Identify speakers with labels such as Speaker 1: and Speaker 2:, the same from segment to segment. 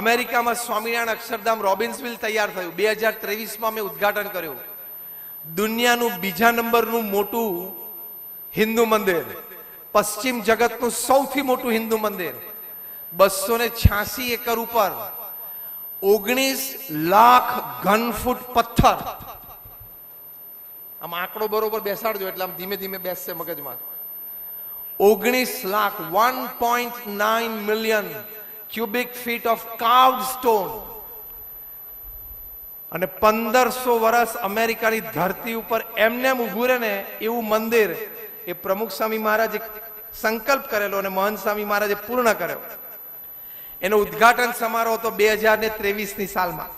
Speaker 1: અમેરિકામાં સ્વામિનારાયણ અક્ષરધામ રોબિન્સવિલ તૈયાર થયું. 2023માં મેં ઉદ્ઘાટન કર્યું. દુનિયાનું બીજા નંબરનું મોટું હિન્દુ મંદિર, પશ્ચિમ જગતનું સૌથી મોટું હિન્દુ મંદિર, 286 એકર ઉપર 19 લાખ ઘન ફૂટ પથ્થર. આમ આંકડો બરોબર બેસાડજો એટલે આમ ધીમે ધીમે બેસશે મગજમાં. 19 lakh 1.9 million cubic feet of carved stone. અને 1500 વર્ષ અમેરિકાની ધરતી ઉપર એમને ઉભું રહે ને એવું મંદિર એ પ્રમુખ સ્વામી મહારાજે સંકલ્પ કરેલો અને મહંત સ્વામી મહારાજે પૂર્ણ કર્યો. એનો ઉદ્ઘાટન સમારોહ હતો 2023ની સાલમાં.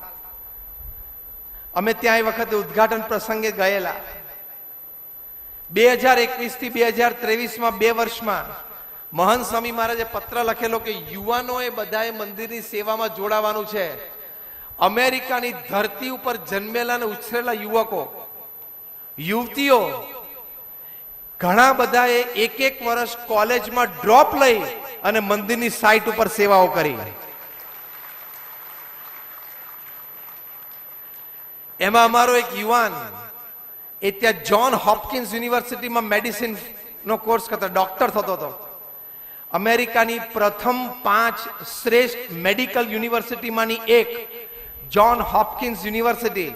Speaker 1: અમે ત્યાં એ વખતે ઉદ્ઘાટન પ્રસંગે ગયેલા. 2021 થી 2023માં 2 વર્ષમાં મહંત સ્વામી મહારાજે પત્ર લખેલો કે યુવાનોએ બધાએ મંદિરની સેવામાં જોડાવાનું છે. અમેરિકાની ધરતી ઉપર જન્મેલા અને ઉછરેલા યુવકો યુવતીઓ ઘણા બધાએ 1 વર્ષ કોલેજમાં ડ્રોપ લઈ અને મંદિરની સાઇટ ઉપર સેવાઓ કરી. એમાં અમારો એક યુવાન એ ત્યાં જ્હોન હોપકિન્સ યુનિવર્સિટીમાં મેડિસિન નો કોર્સ કરતો, ડોક્ટર થતો હતો. અમેરિકાની પ્રથમ 5 શ્રેષ્ઠ મેડિકલ યુનિવર્સિટીમાંની એક જ્હોન હોપકિન્સ યુનિવર્સિટી.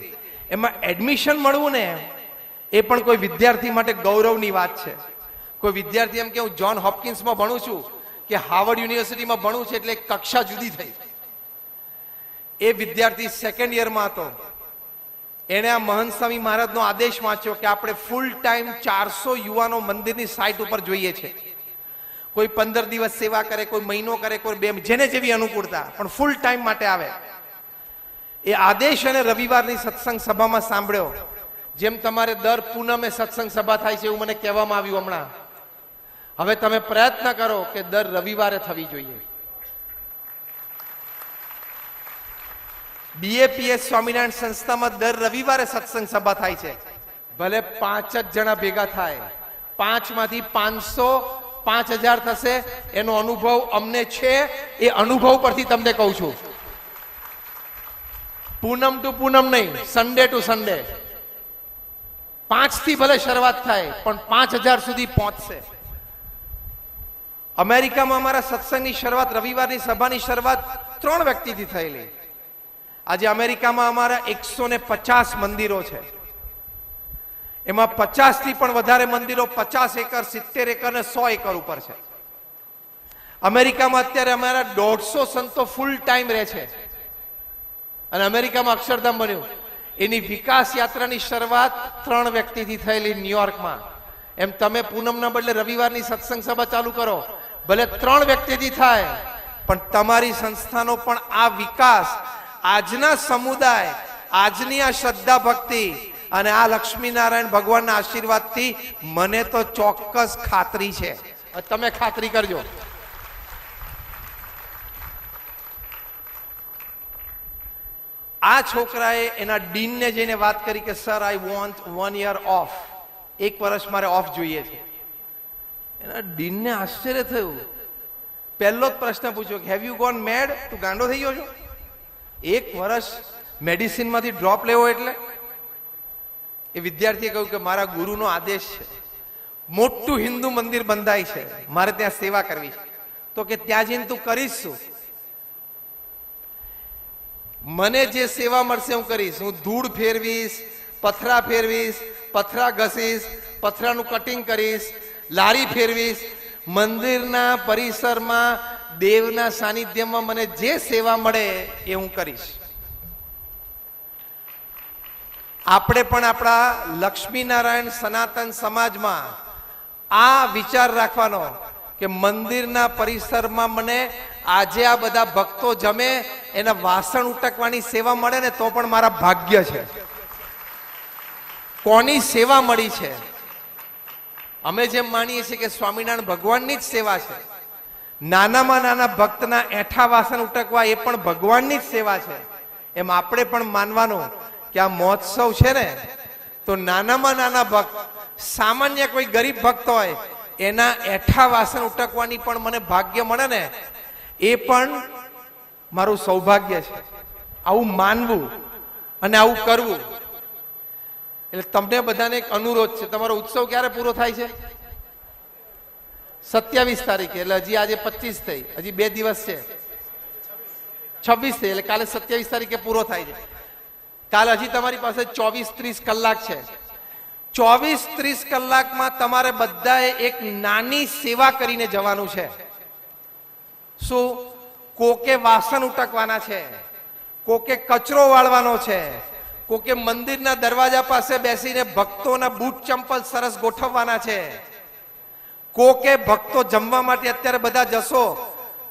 Speaker 1: એમાં એડમિશન મળવું ને એ પણ કોઈ વિદ્યાર્થી માટે ગૌરવની વાત છે. કોઈ વિદ્યાર્થી એમ કે હું જ્હોન હોપકિન્સમાં ભણું છું કે હાર્વર્ડ યુનિવર્સિટીમાં ભણું છું એટલે એક કક્ષા જુદી થઈ. એ વિદ્યાર્થી સેકન્ડ યરમાં હતો. એણે આ મહંત સ્વામી મહારાજનો આદેશ વાંચ્યો કે આપણે ફૂલ ટાઈમ 400 યુવાનો મંદિરની સાઇટ ઉપર જોઈએ છે. કોઈ 15 દિવસ સેવા કરે, કોઈ મહિનો કરે, કોઈ 2, જેને જેવી અનુકૂળતા, પણ ફૂલ ટાઈમ માટે આવે. એ આદેશ અને રવિવારની સત્સંગ સભામાં સાંભળ્યો. જેમ તમારે દર પૂનમે સત્સંગ સભા થાય છે એવું મને કહેવામાં આવ્યું હમણાં. હવે તમે પ્રયત્ન કરો કે દર રવિવારે થવી જોઈએ. BAPS સ્વામિનારાયણ સંસ્થામાં દર રવિવારે સત્સંગ સભા થાય છે. ભલે 5 જ જણા ભેગા થાય, 5 માંથી 500 5000 થશે. એનો અનુભવ અમને છે. એ અનુભવ પરથી તમને કહું છું. પૂનમ ટુ પૂનમ નહીં, સન્ડે ટુ સન્ડે. 5 થી ભલે શરૂઆત થાય પણ 5000 સુધી પહોંચશે. અમેરિકામાં અમારા સત્સંગની શરૂઆત, રવિવારની સભાની શરૂઆત 3 વ્યક્તિથી થયેલી. આજે અમેરિકામાં અમારા 150 મંદિરો છે. એમાં 50 થી પણ વધારે મંદિરો 50 એકર, 70 એકર અને 100 એકર ઉપર છે. અમેરિકામાં અત્યારે અમારા 150 સંતો ફૂલ ટાઈમ રહે છે. અને અમેરિકામાં અક્ષરધામ બન્યું. એની વિકાસ યાત્રાની શરૂઆત 3 વ્યક્તિથી થયેલી ન્યુયોર્કમાં. એમ તમે પૂનમના બદલે રવિવારની સત્સંગ સભા ચાલુ કરો, ભલે 3 વ્યક્તિથી થાય, પણ તમારી સંસ્થાનો પણ આ વિકાસ, આજના સમુદાય, આજની આ શ્રદ્ધા ભક્તિ અને આ લક્ષ્મીનારાયણ ભગવાનના આશીર્વાદથી મને તો ચોક્કસ ખાતરી છે. તમે ખાતરી કરજો. આ છોકરાએ એના ડીનને જઈને વાત કરી કે sir I want 1 year of, 1 વર્ષ મારે ઓફ જોઈએ છે. એના ડીનને આશ્ચર્ય થયું. પહેલો જ પ્રશ્ન પૂછ્યો કે હેવ યુ ગોન મેડ? તું ગાંડો થઈ ગયો છો? 1 વર્ષ મેડિસિનમાંથી ડ્રોપ લેવો એટલે? એ વિદ્યાર્થીએ કહ્યું કે મારા ગુરુનો આદેશ છે, મોટું હિન્દુ મંદિર બંધાય છે, મારે ત્યાં સેવા કરવી છે. તો કે ત્યાં જઈને તું કરીશ શું? મને જે સેવા મળશે હું કરીશ. હું ધૂળ ફેરવીશ, પથરા ફેરવીશ, પથરા ઘસીશ, પથરાનું કટિંગ કરીશ, લારી ફેરવીશ. મંદિરના પરિસરમાં દેવના સાનિધ્યમાં મને જે સેવા મળે એ હું કરીશ. આપણે પણ આપણા લક્ષ્મીનારાયણ સનાતન સમાજમાં આ વિચાર રાખવાનો કે મંદિરના પરિસરમાં મને આજે આ બધા ભક્તો જમે એના વાસણ ઉટકવાની સેવા મળે ને તો પણ મારા ભાગ્ય છે. કોની સેવા મળી છે? અમે જેમ માનીએ છીએ કે સ્વામિનારાયણ ભગવાનની જ સેવા છે. નાનામાં નાના ભક્તના એઠા વાસણ ઉટકવા એ પણ ભગવાનની જ સેવા છે. એમ આપણે પણ માનવાનું કે આ મહોત્સવ છે ને તો નાનામાં નાના ભક્ત, સામાન્ય કોઈ ગરીબ ભક્ત હોય એના એઠા વાસણ ઉટકવાની પણ મને ભાગ્ય મળે ને એ પણ મારું સૌભાગ્ય છે આવું માનવું અને આવું કરવું. એટલે તમને બધાને એક અનુરોધ છે, તમારો ઉત્સવ ક્યારે પૂરો થાય છે? 27 તારીખે. એટલે હજી આજે 25 થઈ, હજી 2 દિવસ છે. 26 થઈ, એટલે કાલે 27 તારીખે પૂરો થાય છે. કાલે હજી તમારી પાસે 24-30 કલાક છે. 24-30 કલાકમાં તમારે બધાએ એક નાની સેવા કરીને જવાનું છે. શું? કોકે વાસણ ઉટકવાના છે, કોકે કચરો વાળવાનો છે, કોકે મંદિરના દરવાજા પાસે બેસીને ભક્તોના બૂટ ચંપલ સરસ ગોઠવવાના છે, કોકે ભક્તો જમવા માટે અત્યારે બધા જશો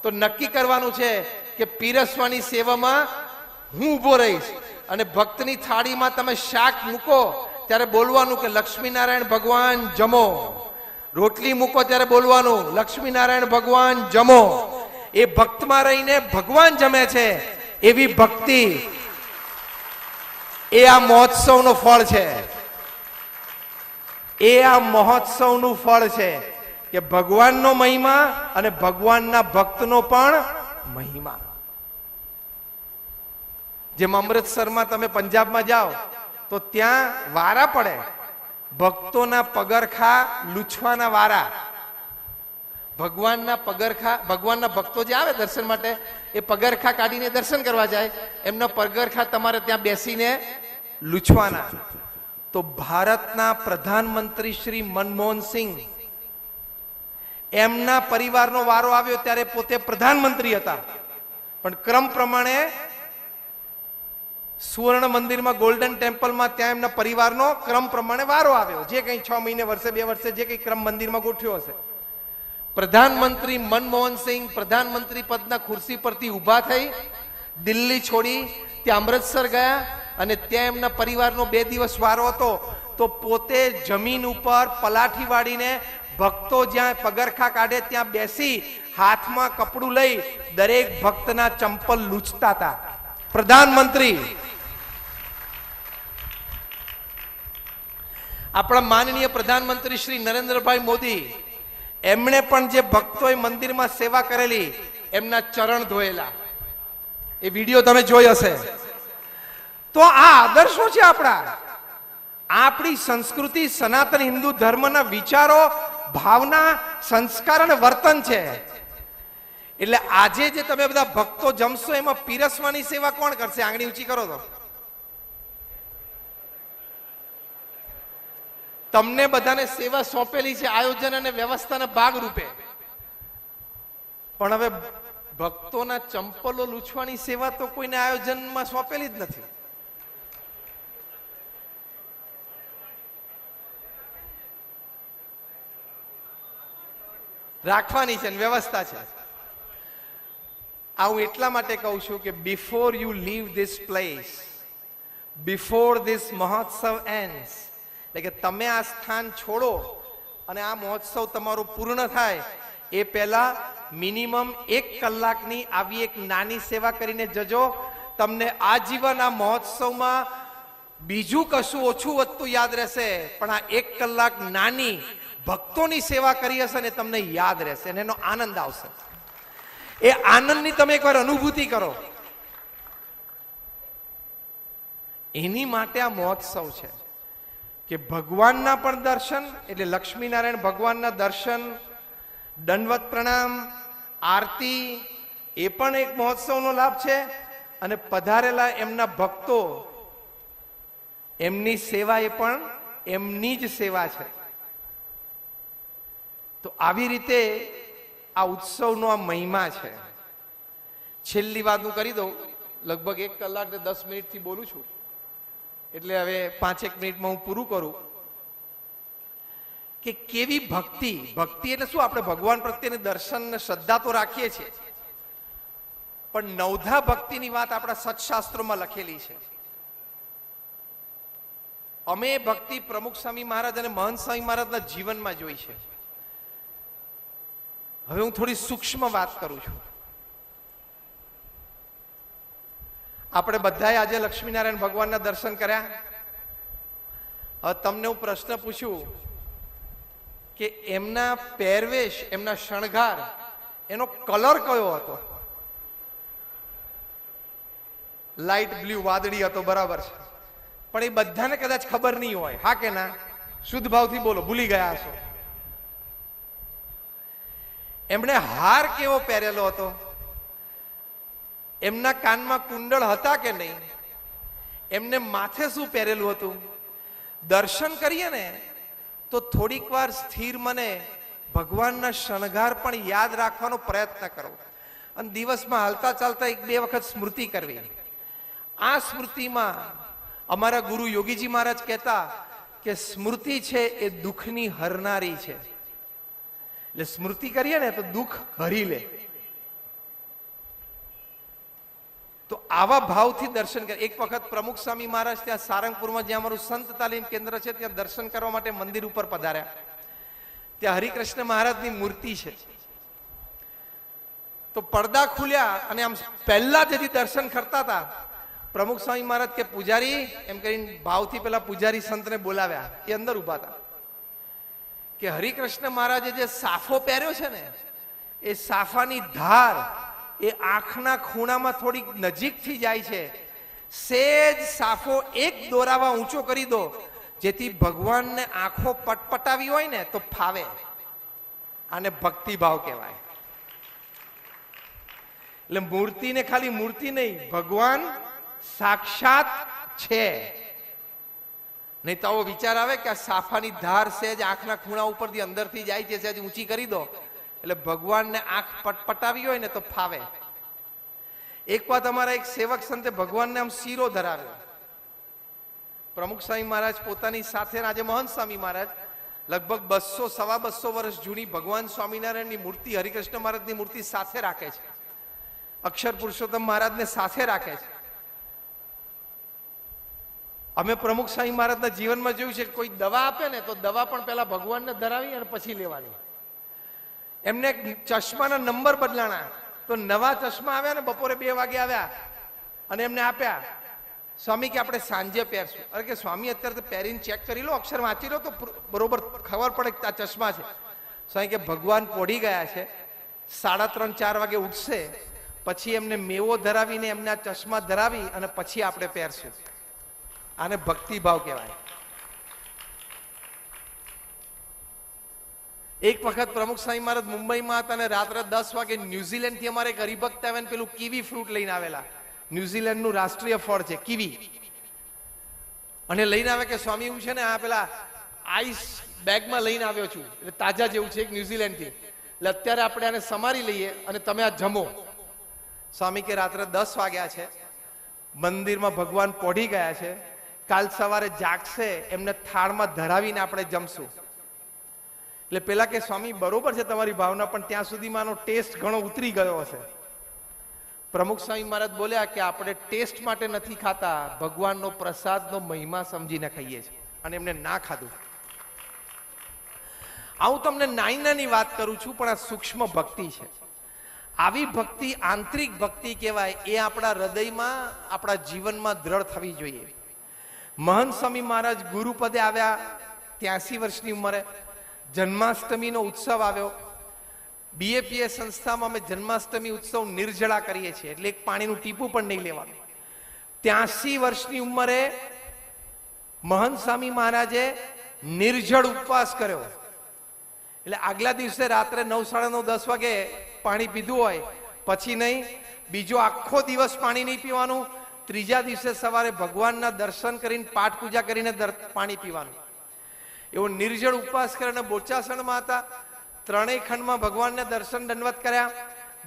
Speaker 1: તો નક્કી કરવાનું છે કે પીરસવાની સેવામાં હું ઊભો રહીશ અને ભક્તની થાળીમાં તમે શાક મૂકો ત્યારે બોલવાનું કે લક્ષ્મીનારાયણ ભગવાન જમો. રોટલી મૂકો ત્યારે બોલવાનું લક્ષ્મીનારાયણ ભગવાન જમો. એ ભક્તમાં રહીને ભગવાન જમે છે એવી ભક્તિ એ આ મહોત્સવનો ફળ છે. એ આ મહોત્સવનું ફળ છે કે ભગવાનનો મહિમા અને ભગવાનના ભક્તનો પણ મહિમા. જેમ અમૃતસરમાં તમે પંજાબમાં જાઓ તો ત્યાં વારા પડે, ભક્તોના પગરખા લૂછવાના વારા. ભગવાનના પગરખા, ભગવાનના ભક્તો જે આવે દર્શન માટે એ પગરખા કાઢીને દર્શન કરવા જાય, એમના પગરખા તમારે ત્યાં બેસીને લૂછવાના. તો ભારતના પ્રધાનમંત્રી શ્રી મનમોહન સિંહ, એમના પરિવારનો વારો આવ્યો ત્યારે પોતે પ્રધાનમંત્રી હતા, પણ ક્રમ પ્રમાણે સુવર્ણ મંદિરમાં, ગોલ્ડન ટેમ્પલમાં ત્યાં એમના પરિવારનો ક્રમ પ્રમાણે વારો આવ્યો. જે કંઈ 6 મહિને, વર્ષે, 2 વર્ષે જે કંઈ ક્રમ મંદિરમાં ગોઠવ્યો હશે. પ્રધાનમંત્રી મનમોહન સિંહ પ્રધાનમંત્રી પદના ખુરશી પરથી ઊભા થઈ દિલ્હી છોડી ત્યાં અમૃતસર ગયા અને ત્યાં એમના પરિવારનો 2 દિવસ વારો હતો. તો પોતે જમીન ઉપર પલાઠી વાળીને ભક્તો જ્યાં પગરખા કાઢે ત્યાં બેસી હાથમાં કપડું લઈ દરેક ભક્તના ચંપલ લૂછતા હતા. પ્રધાનમંત્રી. આપણા માનનીય પ્રધાનમંત્રી શ્રી નરેન્દ્રભાઈ મોદી, એમણે પણ જે ભક્તોએ મંદિરમાં સેવા કરેલી એમના ચરણ ધોયેલા. એ વિડીયો તમે જોઈ હશે. તો આ આદર્શો છે આપણા, આપણી સંસ્કૃતિ, સનાતન હિન્દુ ધર્મના વિચારો, ભાવના, સંસ્કાર અને વર્તન છે. એટલે આજે જે તમે બધા ભક્તો જમશો એમાં પીરસવાની સેવા કોણ કરશે? આંગળી ઊંચી કરો તો. તમને બધાને સેવા સોંપેલી છે આયોજન અને વ્યવસ્થાના ભાગ રૂપે, પણ હવે ભક્તોના ચંપલો લૂછવાની સેવા તો કોઈને આયોજનમાં સોંપેલી જ નથી. રાખવાની છે, વ્યવસ્થા છે. આ હું એટલા માટે કહું છું કે before you leave this place, before this મહોત્સવ એન્ડ્સ, એટલે કે તમે આ સ્થાન છોડો અને આ મહોત્સવ તમારો પૂર્ણ થાય એ પહેલા મિનિમમ 1 કલાકની આવી એક નાની સેવા કરીને જજો. તમને આજીવન આ મહોત્સવમાં બીજું કશું ઓછું વધતું યાદ રહેશે, પણ આ 1 કલાક નાની ભક્તોની સેવા કરી હશે ને તમને યાદ રહેશે અને એનો આનંદ આવશે. એ આનંદની તમે એકવાર અનુભૂતિ કરો. એની માટે આ મહોત્સવ છે કે ભગવાનના પણ દર્શન, એટલે લક્ષ્મીનારાયણ ભગવાનના દર્શન, દંડવત પ્રણામ, આરતી, એ પણ એક મહોત્સવનો લાભ છે. અને પધારેલા એમના ભક્તો, એમની સેવા એ પણ એમની જ સેવા છે. તો આવી રીતે આ ઉત્સવનો આ મહિમા છે. છેલ્લી વાત હું કરી દઉં. લગભગ 1 કલાક ને 10 મિનિટથી બોલું છું, એટલે હવે 5-1 મિનિટમાં હું પૂરું કરું. કે કેવી ભક્તિ. ભક્તિ એટલે શું? આપણે ભગવાન પ્રત્યેની દર્શન ને શ્રદ્ધા તો રાખીએ છીએ, પણ નવધા ભક્તિની વાત આપણા સત્શાસ્ત્રોમાં લખેલી છે. અમે ભક્તિ પ્રમુખ સ્વામી મહારાજ અને મહંત સ્વામી મહારાજના જીવનમાં જોઈ છે. હવે હું થોડી સૂક્ષ્મ વાત કરું છું. આપણે બધાએ આજે લક્ષ્મીનારાયણ ભગવાનના દર્શન કર્યા. હવે તમને હું પ્રશ્ન પૂછું કે એમના પહેરવેશ, એમના શણગાર, એનો કલર કયો હતો? લાઇટ બ્લુ વાદળી હતો, બરાબર છે, પણ એ બધાને કદાચ ખબર નહીં હોય. હા કે ના? શુદ્ધ ભાવથી બોલો, ભૂલી ગયા હશો. એમણે હાર કેવો પહેરેલો હતો? એમના કાનમાં કુંડળ હતા કે નહીં? એમને માથે શું પહેરેલું હતું? દર્શન કરીએ ને તો થોડીક વાર સ્થિર મને ભગવાનના શણગાર પણ યાદ રાખવાનો પ્રયત્ન કરો, અને દિવસમાં હાલતા ચાલતા એક બે વખત સ્મૃતિ કરવી. આ સ્મૃતિમાં અમારા ગુરુ યોગીજી મહારાજ કહેતા કે સ્મૃતિ છે એ દુઃખની હરનારી છે. એટલે સ્મૃતિ કરીએ ને તો દુઃખ હરી લે. તો આવા ભાવથી દર્શન કરે. એક વખત પ્રમુખ સ્વામી મહારાજ ત્યાં સારંગપુરમાં જ્યાં અમારું સંત તાલીમ કેન્દ્ર છે ત્યાં દર્શન કરવા માટે મંદિર ઉપર પધાર્યા. ત્યાં હરિકૃષ્ણ મહારાજની મૂર્તિ છે. તો પડદા ખુલ્યા અને આમ પહેલા જેથી દર્શન કરતા હતા, પ્રમુખ સ્વામી મહારાજ કે પૂજારી, એમ કરીને ભાવથી પેલા પૂજારી સંતને બોલાવ્યા. એ અંદર ઉભા હતા. કે હરિકૃષ્ણ મહારાજે જે સાફો પહેર્યો છે ને, એ સાફાની ધાર એ આંખના ખૂણામાં થોડીક નજીકથી જાય છે. સેજ સાફો એક દોરાવા ઊંચો કરી દો, જેથી ભગવાનને આંખો પટપટાવી હોય ને તો ફાવે. આને ભક્તિભાવ કહેવાય. એટલે મૂર્તિને ખાલી મૂર્તિ નહીં, ભગવાન સાક્ષાત છે. નહીં તો આવો વિચાર આવે કે આ સાફાની ધાર સેજ આંખના ખૂણા ઉપરથી અંદરથી જાય છે, સેજ ઊંચી કરી દો એટલે ભગવાનને આંખ પટપટાવી હોય ને તો ફાવે. એક વાત અમારા એક સેવક સંતે ભગવાનને આમ શીરો ધરાવ્યો. પ્રમુખ સ્વામી મહારાજ પોતાની સાથે, આજે મહંત સ્વામી મહારાજ લગભગ 200-250 વર્ષ જૂની ભગવાન સ્વામિનારાયણની મૂર્તિ, હરિકૃષ્ણ મહારાજની મૂર્તિ સાથે રાખે છે. અક્ષર પુરુષોત્તમ મહારાજને સાથે રાખે છે. અમે પ્રમુખ સ્વામી મહારાજના જીવનમાં જોયું છે, કોઈ દવા આપે ને તો દવા પણ પહેલા ભગવાનને ધરાવી અને પછી લેવાની. એમને ચશ્માના નંબર બદલાણા, તો નવા ચશ્મા આવ્યા ને બપોરે 2 વાગે આવ્યા અને એમને આપ્યા. સ્વામી કે આપણે સાંજે પહેરશું. અરે કે સ્વામી અત્યારે તો પહેરીને ચેક કરી લો, અક્ષર વાંચી લો તો બરોબર ખબર પડે કે આ ચશ્મા છે. સ્વામી કે ભગવાન પોઢી ગયા છે, 3:30-4 વાગે ઉઠશે, પછી એમને મેવો ધરાવીને એમને આ ચશ્મા ધરાવી અને પછી આપણે પહેરશું. આને ભક્તિભાવ કહેવાય. એક વખત પ્રમુખ સ્વામી મહારાજ મુંબઈમાં હતા અને રાત્રે 10 વાગે ન્યુઝીલેન્ડ થી અમારે એક હરિભક્ત આવ્યા, પેલું કીવી ફ્રૂટ લઈને આવેલા. ન્યુઝીલેન્ડનું રાષ્ટ્રીય ફળ છે કીવી. અને લઈને આવે કે સ્વામી એવું છે ને, આ પેલા આઈસ બેગમાં લઈને આવ્યો છું, એટલે તાજા જેવું છે, એક ન્યુઝીલેન્ડ થી, એટલે અત્યારે આપણે આને સમારી લઈએ અને તમે આ જમો. સ્વામી કે રાત્રે 10 વાગ્યા છે, મંદિરમાં ભગવાન પોઢી ગયા છે, કાલ સવારે જાગશે, એમને થાળમાં ધરાવીને આપણે જમશું. એટલે પેલા કે સ્વામી બરોબર છે તમારી ભાવના, પણ ત્યાં સુધીમાં આનો ટેસ્ટ ઘણો ઉતરી ગયો હશે. પ્રમુખ સ્વામી મહારાજ બોલ્યા કે આપણે ટેસ્ટ માટે નથી ખાતા, ભગવાનનો પ્રસાદનો મહિમા સમજીને ખાઈએ છીએ. અને એમને ના ખાધું. આવું તમને નાની વાત કરું છું, પણ આ સૂક્ષ્મ ભક્તિ છે. આવી ભક્તિ આંતરિક ભક્તિ કહેવાય. એ આપણા હૃદયમાં, આપણા જીવનમાં દ્રઢ થવી જોઈએ. મહંત સ્વામી મહારાજ ગુરુપદે આવ્યા 83 વર્ષની ઉંમરે. જન્માષ્ટમીનો ઉત્સવ આવ્યો. બીએપીએસ સંસ્થામાં અમે જન્માષ્ટમી ઉત્સવ નિર્જળા કરીએ છીએ, એટલે એક પાણીનું ટીપું પણ નહીં લેવાનું. 83 વર્ષની ઉંમરે મહંત સ્વામી મહારાજે નિર્જળ ઉપવાસ કર્યો. એટલે આગલા દિવસે રાત્રે 9, 9:30, 10 વાગે પાણી પીધું હોય પછી નહીં, બીજો આખો દિવસ પાણી નહીં પીવાનું. ત્રીજા દિવસે સવારે ભગવાનના દર્શન કરીને પાઠ પૂજા કરીને પાણી પીવાનું. એવો નિર્જળ ઉપવાસ કરીને બોચાસણમાં હતા. 3 ખંડમાં ભગવાનને દર્શન દંડવત કર્યા,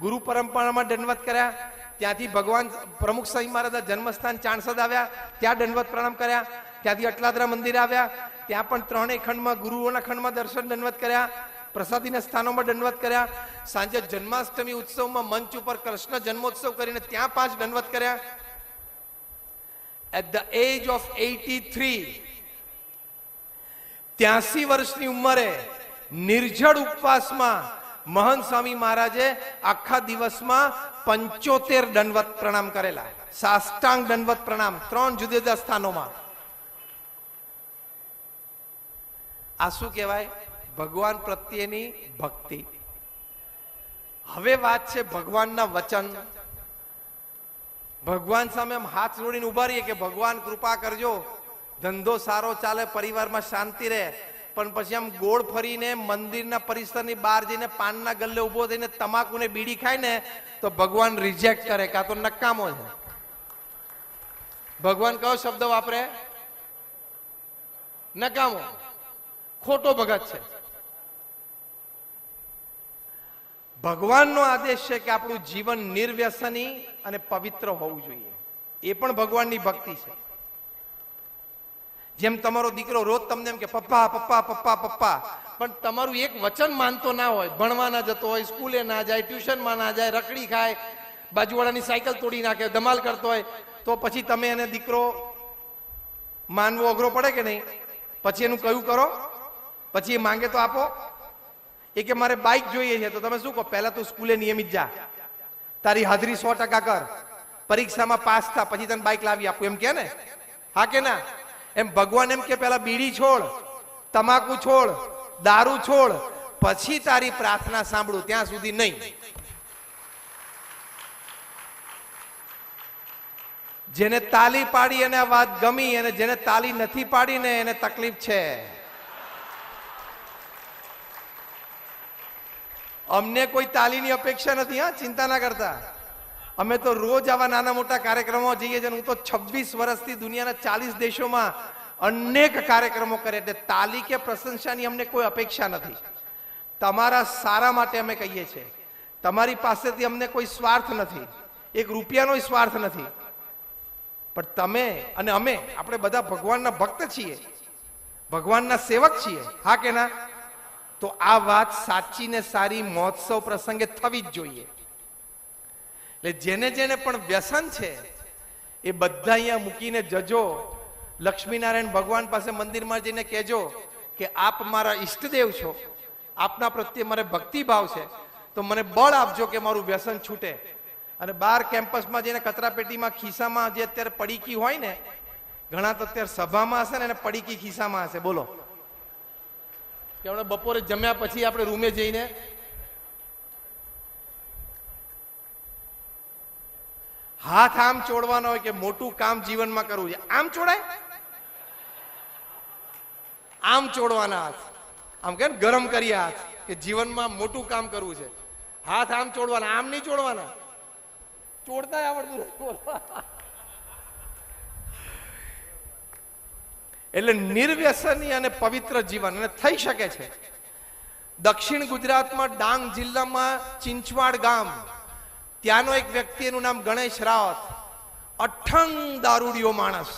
Speaker 1: ગુરુ પરંપરામાં દંડવત કર્યા. ત્યાંથી ભગવાન પ્રમુખ સ્વામી મહારાજના જન્મસ્થાન ચાણસદ આવ્યા, ત્યાં દંડવત પ્રણામ કર્યા. ત્યાંથી અટલાદરા મંદિર આવ્યા, ત્યાં પણ 3 ખંડમાં ગુરુઓના ખંડમાં દર્શન દંડવત કર્યા, પ્રસાદીના સ્થાનોમાં દંડવત કર્યા. સાંજે જન્માષ્ટમી ઉત્સવમાં મંચ ઉપર કૃષ્ણ જન્મોત્સવ કરીને ત્યાં 5 દંડવત કર્યા. At the age of 83, 83 વર્ષની ઉંમરે નિર્જળ ઉપવાસમાં મહંત સ્વામી મહારાજે આખા દિવસમાં 75 દંડવત પ્રણામ કરેલા. સાષ્ટાંગ દંડવત પ્રણામ 3 જુદા જુદા સ્થાનોમાં. આ શું કહેવાય? ભગવાન પ્રત્યેની ભક્તિ. હવે વાત છે ભગવાનના વચન. ભગવાન સામે આમ હાથ જોડીને ઉભા રહીએ કે ભગવાન કૃપા કરજો, ધંધો સારો ચાલે, પરિવારમાં શાંતિ રહે. પણ પછી આમ ગોળ ફરીને મંદિરના પરિસરની બહાર જઈને પાનના ગલ્લે ઉભો થઈને તમાકુને બીડી ખાય ને તો ભગવાન રિજેક્ટ કરે, કાં તો નકામો છે. ભગવાન કયો શબ્દ વાપરે? નકામો, ખોટો ભગત છે. ભગવાનનો આદેશ છે કે આપણું જીવન નિર્વ્યસની અને પવિત્ર હોવું જોઈએ. એ પણ ભગવાનની ભક્તિ છે. જેમ તમારો દીકરો રોજ તમને એમ કે પપ્પા પપ્પા પપ્પા પપ્પા, પણ તમારું એક વચન માનતો ના હોય, ભણવા ના જતો હોય, સ્કૂલે ના જાય, ટ્યુશનમાં ના જાય, રખડી ખાય, બાજુવાળાની સાયકલ તોડી નાખે, ધમાલ કરતો હોય, તો પછી તમે એને દીકરો માનવો અઘરો પડે કે નહીં? પછી એનું કયું કરો? પછી એ માંગે તો આપો. એ કે મારે બાઇક જોઈએ છે, તો તમે શું કહો? પહેલા તું સ્કૂલે નિયમિત જા, તારી હાજરી 100% કર, પરીક્ષામાં પાસ થા, પછી તને બાઇક લાવી આપું, એમ કે ને? હા કે ના? એમ ભગવાન એમ કે પહેલા બીડી છોડ, તમાકુ છોડ, દારૂ છોડ, પછી તારી પ્રાર્થના સાંભળું, ત્યાં સુધી નહીં. જેને તાલી પાડી એને આ વાત ગમી, અને જેને તાલી નથી પાડીને એને તકલીફ છે. અમને કોઈ તાલીની અપેક્ષા નથી, હા, ચિંતા ના કરતા. અમે તો રોજ આવા નાના મોટા કાર્યક્રમો જઈએ છીએ. હું તો 26 વર્ષથી દુનિયાના 40 દેશોમાં અનેક કાર્યક્રમો કરે, એટલે તાલી કે પ્રશંસાની અમને કોઈ અપેક્ષા નથી. તમારા સારા માટે અમે કહીએ છીએ. તમારી પાસેથી અમને કોઈ સ્વાર્થ નથી, એક રૂપિયાનો સ્વાર્થ નથી. પણ તમે અને અમે, આપણે બધા ભગવાનના ભક્ત છીએ, ભગવાનના સેવક છીએ, હા કે ના? તો આ વાત સાચી ને સારી મહોત્સવ પ્રસંગે થવી જ જોઈએ. એટલે જેને જેને પણ વ્યસન છે એ બધા અહીંયા મૂકીને જજો. લક્ષ્મીનારાયણ ભગવાન પાસે મંદિરમાં જઈને કહેજો કે આપ મારા ઈષ્ટદેવ છો, આપના પ્રત્યે મારે ભક્તિભાવ છે, તો મને બળ આપજો કે મારું વ્યસન છૂટે. અને બહાર કેમ્પસમાં જઈને કચરાપેટીમાં ખિસ્સામાં જે અત્યારે પડીકી હોય ને, ઘણા તો અત્યારે સભામાં હશે ને એને પડીકી ખિસ્સામાં હશે. બોલો કે આપણે બપોરે જમ્યા પછી આપણે રૂમે જઈને હાથ આમ ચોડવાનો હોય કે મોટું કામ જીવનમાં કરવું છે, આમ ચોડાય? આમ ચોડવાના હાથ, આમ કે ગરમ કરી હાથ કે જીવનમાં મોટું કામ કરવું છે, હાથ આમ ચોડવાના, આમ નહીં ચોડવાના. ચોડતા આવડતું. એટલે નિર્વ્યસની અને પવિત્ર જીવન અને થઈ શકે છે. દક્ષિણ ગુજરાતમાં ડાંગ જિલ્લામાં ચિંચવાડ ગામ, ત્યાંનો એક વ્યક્તિ, એનું નામ ગણેશ રાવત, અઠંગ દારૂડિયો માણસ.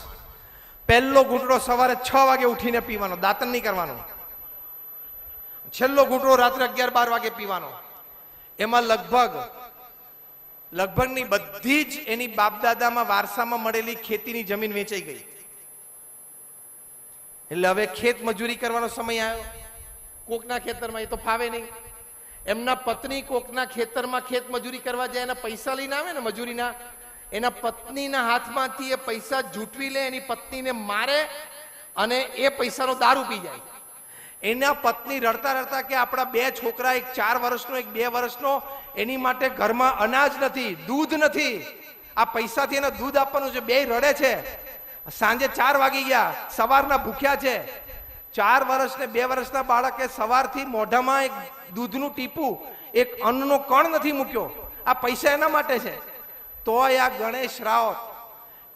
Speaker 1: પહેલો ઘૂંટડો સવારે 6 વાગે ઉઠીને પીવાનો, દાંતન નહીં કરવાનો. છેલ્લો ઘૂંટડો રાત્રે 11-12 વાગે પીવાનો. એમાં લગભગની બધી જ એની બાપદાદામાં વારસામાં મળેલી ખેતીની જમીન વેચાઈ ગઈ. એટલે હવે ખેત મજૂરી કરવાનો સમય આવ્યો. કોકના ખેતરમાં, એ તો ફાવે નહીં. એમના પત્ની કોકના ખેતરમાં ખેત મજૂરી કરવા જાય, એના પૈસા લઈને આવે ને મજૂરીના, એના પત્નીના હાથમાંથી એ પૈસા જૂટવી લે, એની પત્નીને મારે અને એ પૈસાનો દારૂ પી જાય. એના પત્ની રડતા રડતા કે આપણા 2 છોકરા, એક 4 વર્ષનો, એક 2 વર્ષનો, એની માટે ઘરમાં અનાજ નથી, દૂધ નથી, આ પૈસાથી એને દૂધ આપવાનું છે. 2 રડે છે. સાંજે 4 વાગી ગયા, સવારના ભૂખ્યા છે. 4 વર્ષ ને 2 વર્ષના બાળકે સવારથી મોઢામાં એક દૂધનું ટીપું, એક અન્નનો કણ નથી મૂક્યો. આ પૈસા એના માટે છે. તોય આ ગણેશ રાવત